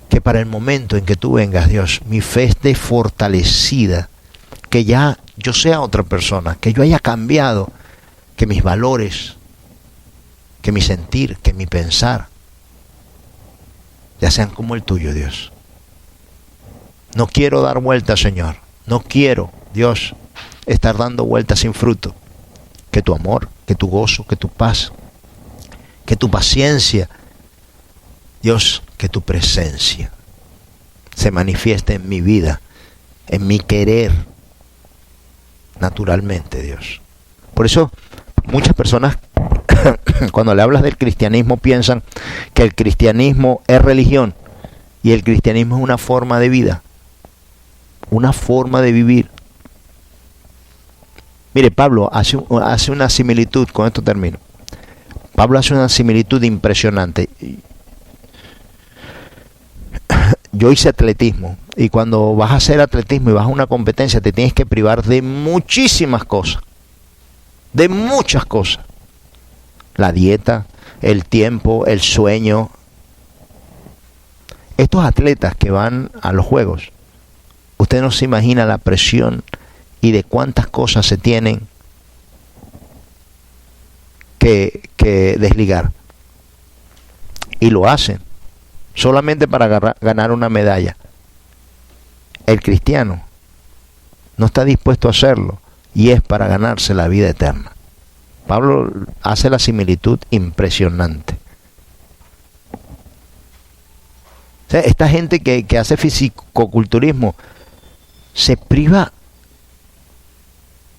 Que para el momento en que tú vengas, Dios, mi fe esté fortalecida. Que ya yo sea otra persona, que yo haya cambiado. Que mis valores, que mi sentir, que mi pensar, ya sean como el tuyo, Dios. No quiero dar vueltas, Señor. No quiero, Dios, estar dando vueltas sin fruto. Que tu amor, que tu gozo, que tu paz, que tu paciencia, Dios, que tu presencia se manifieste en mi vida, en mi querer, naturalmente, Dios. Por eso, muchas personas, cuando le hablas del cristianismo, piensan que el cristianismo es religión y el cristianismo es una forma de vida. Una forma de vivir. Mire, Pablo hace una similitud, con esto termino. Pablo hace una similitud impresionante. Yo hice atletismo, y cuando vas a hacer atletismo y vas a una competencia te tienes que privar de muchísimas cosas, de muchas cosas. La dieta, el tiempo, el sueño. Estos atletas que van a los juegos, usted no se imagina la presión y de cuántas cosas se tienen que desligar, y lo hacen solamente para ganar una medalla. El cristiano no está dispuesto a hacerlo, y es para ganarse la vida eterna. Pablo hace la similitud impresionante. O sea, esta gente que hace fisicoculturismo se priva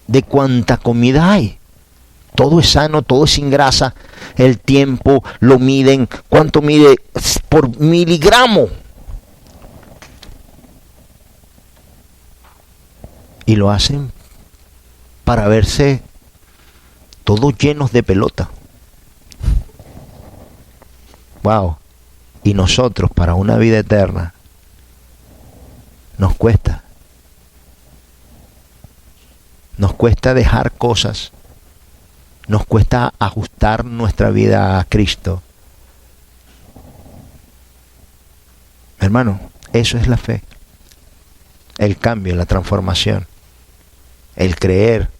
de cuánta comida hay. Todo es sano, todo es sin grasa. El tiempo lo miden. ¿Cuánto mide por miligramo? Y lo hacen para verse todos llenos de pelota. Wow. Y nosotros, para una vida eterna, nos cuesta. Nos cuesta dejar cosas. Nos cuesta ajustar nuestra vida a Cristo. Hermano, eso es la fe. El cambio, la transformación. El creer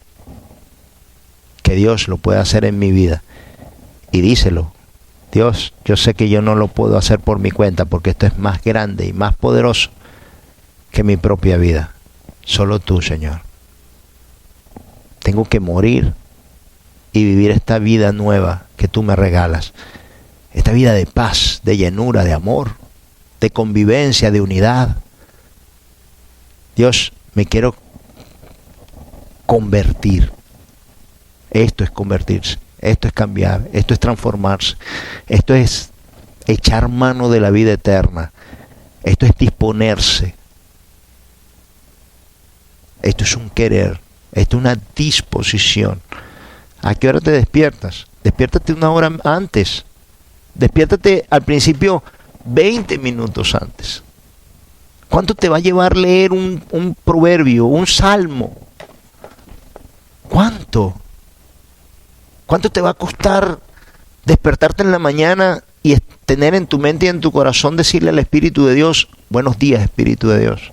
que Dios lo puede hacer en mi vida. Y díselo. Dios, yo sé que yo no lo puedo hacer por mi cuenta, porque esto es más grande y más poderoso que mi propia vida. Solo tú, Señor. Tengo que morir y vivir esta vida nueva que tú me regalas. Esta vida de paz, de llenura, de amor, de convivencia, de unidad. Dios, me quiero convertir. Esto es convertirse. Esto es cambiar. Esto es transformarse. Esto es echar mano de la vida eterna. Esto es disponerse. Esto es un querer. Esto es una disposición. ¿A qué hora te despiertas? Despiértate una hora antes. Despiértate al principio 20 minutos antes. ¿Cuánto te va a llevar leer un proverbio, un salmo? ¿Cuánto? ¿Cuánto te va a costar despertarte en la mañana y tener en tu mente y en tu corazón decirle al Espíritu de Dios, buenos días, Espíritu de Dios?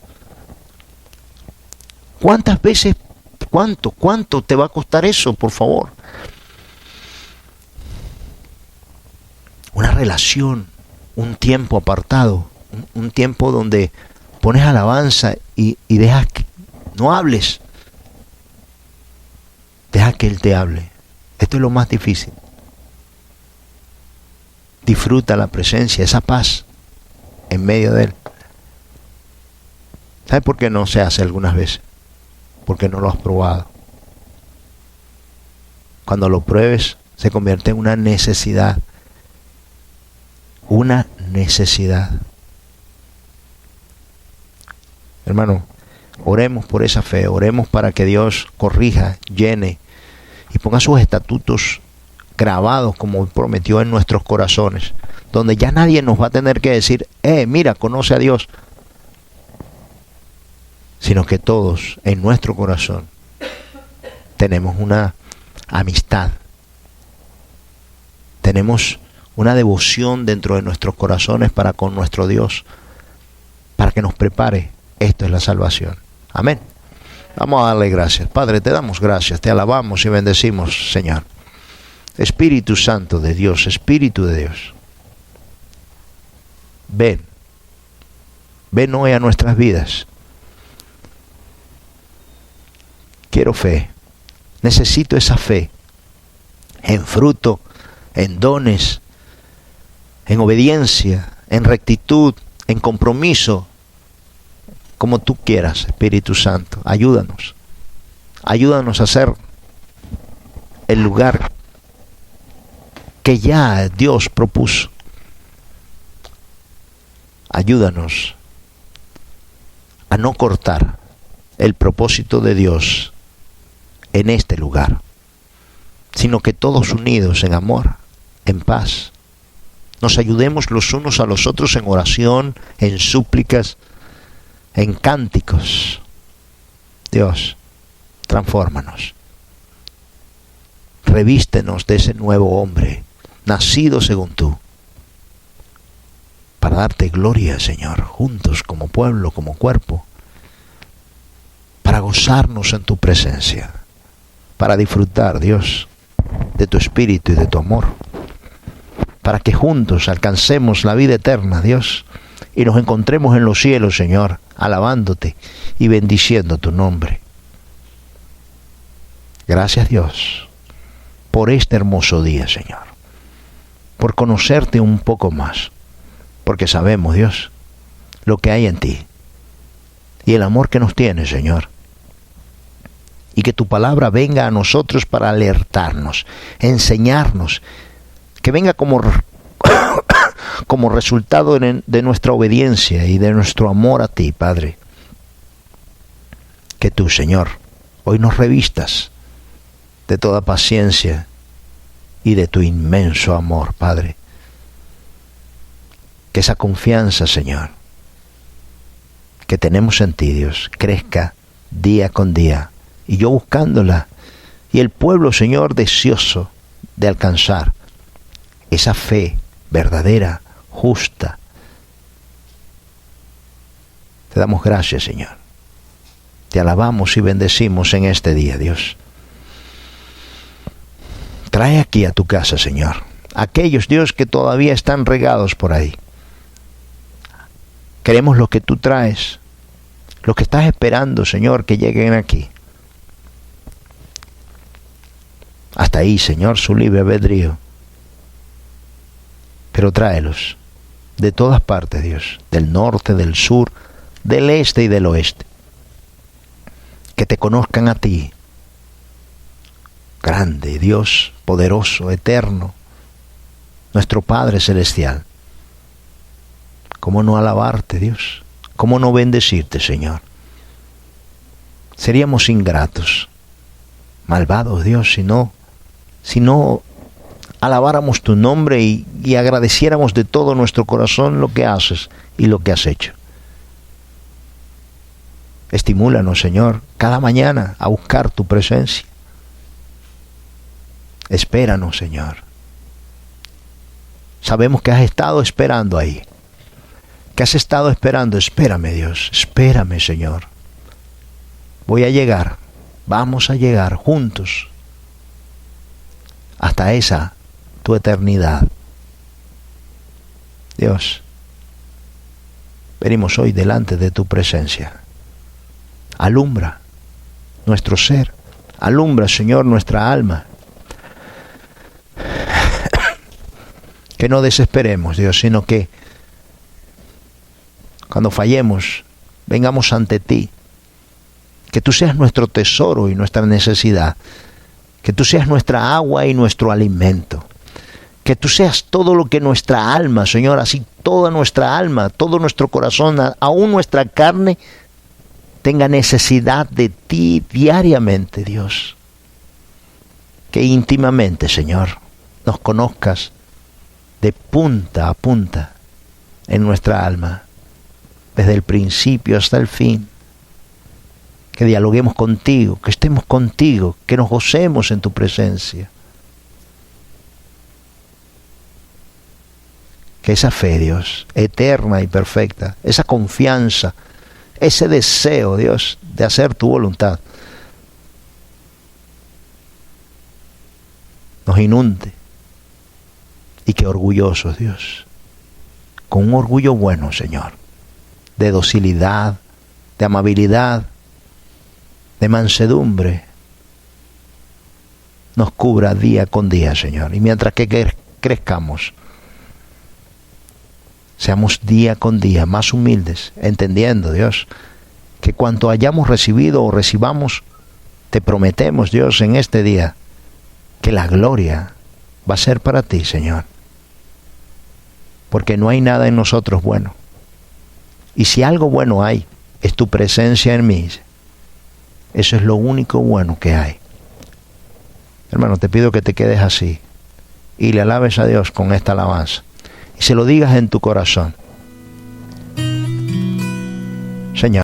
¿Cuántas veces, cuánto te va a costar eso, por favor? Una relación, un tiempo apartado, un tiempo donde pones alabanza y dejas que no hables. Deja que Él te hable. Esto es lo más difícil. Disfruta la presencia, esa paz en medio de Él. ¿Sabes por qué no se hace algunas veces? Porque no lo has probado. Cuando lo pruebes, se convierte en una necesidad. Una necesidad. Hermano, oremos por esa fe, oremos para que Dios corrija, llene y ponga sus estatutos grabados como prometió en nuestros corazones, donde ya nadie nos va a tener que decir, mira, conoce a Dios, sino que todos en nuestro corazón tenemos una amistad, tenemos una devoción dentro de nuestros corazones para con nuestro Dios, para que nos prepare. Esto es la salvación. Amén. Vamos a darle gracias. Padre, te damos gracias, te alabamos y bendecimos, Señor. Espíritu Santo de Dios, Espíritu de Dios. Ven hoy a nuestras vidas. Quiero fe. Necesito esa fe. En fruto, en dones, en obediencia, en rectitud, en compromiso. Como tú quieras, Espíritu Santo, ayúdanos. Ayúdanos a hacer el lugar que ya Dios propuso. Ayúdanos a no cortar el propósito de Dios en este lugar, sino que todos unidos en amor en paz. Nos ayudemos los unos a los otros en oración, en súplicas, en cánticos. Dios, transfórmanos. Revístenos de ese nuevo hombre, nacido según tú, para darte gloria, Señor, juntos como pueblo, como cuerpo, para gozarnos en tu presencia, para disfrutar, Dios, de tu espíritu y de tu amor, para que juntos alcancemos la vida eterna, Dios, y nos encontremos en los cielos, Señor, alabándote y bendiciendo tu nombre. Gracias, Dios, por este hermoso día, Señor, por conocerte un poco más, porque sabemos, Dios, lo que hay en ti y el amor que nos tienes, Señor, y que tu palabra venga a nosotros para alertarnos, enseñarnos, que venga como resultado de nuestra obediencia y de nuestro amor a ti, Padre. Que tú, Señor, hoy nos revistas de toda paciencia y de tu inmenso amor, Padre. Que esa confianza, Señor, que tenemos en ti, Dios, crezca día con día, y yo buscándola, y el pueblo, Señor, deseoso de alcanzar esa fe verdadera, justa. Te damos gracias, Señor. Te alabamos y bendecimos en este día, Dios. Trae aquí a tu casa, Señor, aquellos, Dios, que todavía están regados por ahí. Queremos lo que tú traes, lo que estás esperando, Señor, que lleguen aquí. Hasta ahí, Señor, su libre albedrío. Pero tráelos de todas partes, Dios, del norte, del sur, del este y del oeste. Que te conozcan a ti, grande Dios, poderoso, eterno, nuestro Padre Celestial. ¿Cómo no alabarte, Dios? ¿Cómo no bendecirte, Señor? Seríamos ingratos, malvados, Dios, si no alabáramos tu nombre y agradeciéramos de todo nuestro corazón lo que haces y lo que has hecho. Estimúlanos, Señor, cada mañana a buscar tu presencia. Espéranos, Señor. Sabemos que has estado esperando ahí. Que has estado esperando. Espérame, Dios. Espérame, Señor. Voy a llegar. Vamos a llegar juntos hasta esa tu eternidad. Dios, venimos hoy delante de tu presencia. Alumbra nuestro ser. Alumbra, Señor, nuestra alma. Que no desesperemos, Dios, sino que cuando fallemos, vengamos ante ti. Que tú seas nuestro tesoro y nuestra necesidad. Que tú seas nuestra agua y nuestro alimento. Que tú seas todo lo que nuestra alma, Señor, así toda nuestra alma, todo nuestro corazón, aún nuestra carne, tenga necesidad de ti diariamente, Dios. Que íntimamente, Señor, nos conozcas de punta a punta en nuestra alma, desde el principio hasta el fin. Que dialoguemos contigo, que estemos contigo, que nos gocemos en tu presencia. Que esa fe, Dios, eterna y perfecta, esa confianza, ese deseo, Dios, de hacer tu voluntad, nos inunde. Y que orgullosos, Dios, con un orgullo bueno, Señor, de docilidad, de amabilidad, de mansedumbre, nos cubra día con día, Señor. Y mientras que crezcamos, seamos día con día más humildes, entendiendo, Dios, que cuanto hayamos recibido o recibamos, te prometemos, Dios, en este día, que la gloria va a ser para ti, Señor. Porque no hay nada en nosotros bueno. Y si algo bueno hay, es tu presencia en mí. Eso es lo único bueno que hay. Hermano, te pido que te quedes así, y le alabes a Dios con esta alabanza. Y se lo digas en tu corazón. Señor.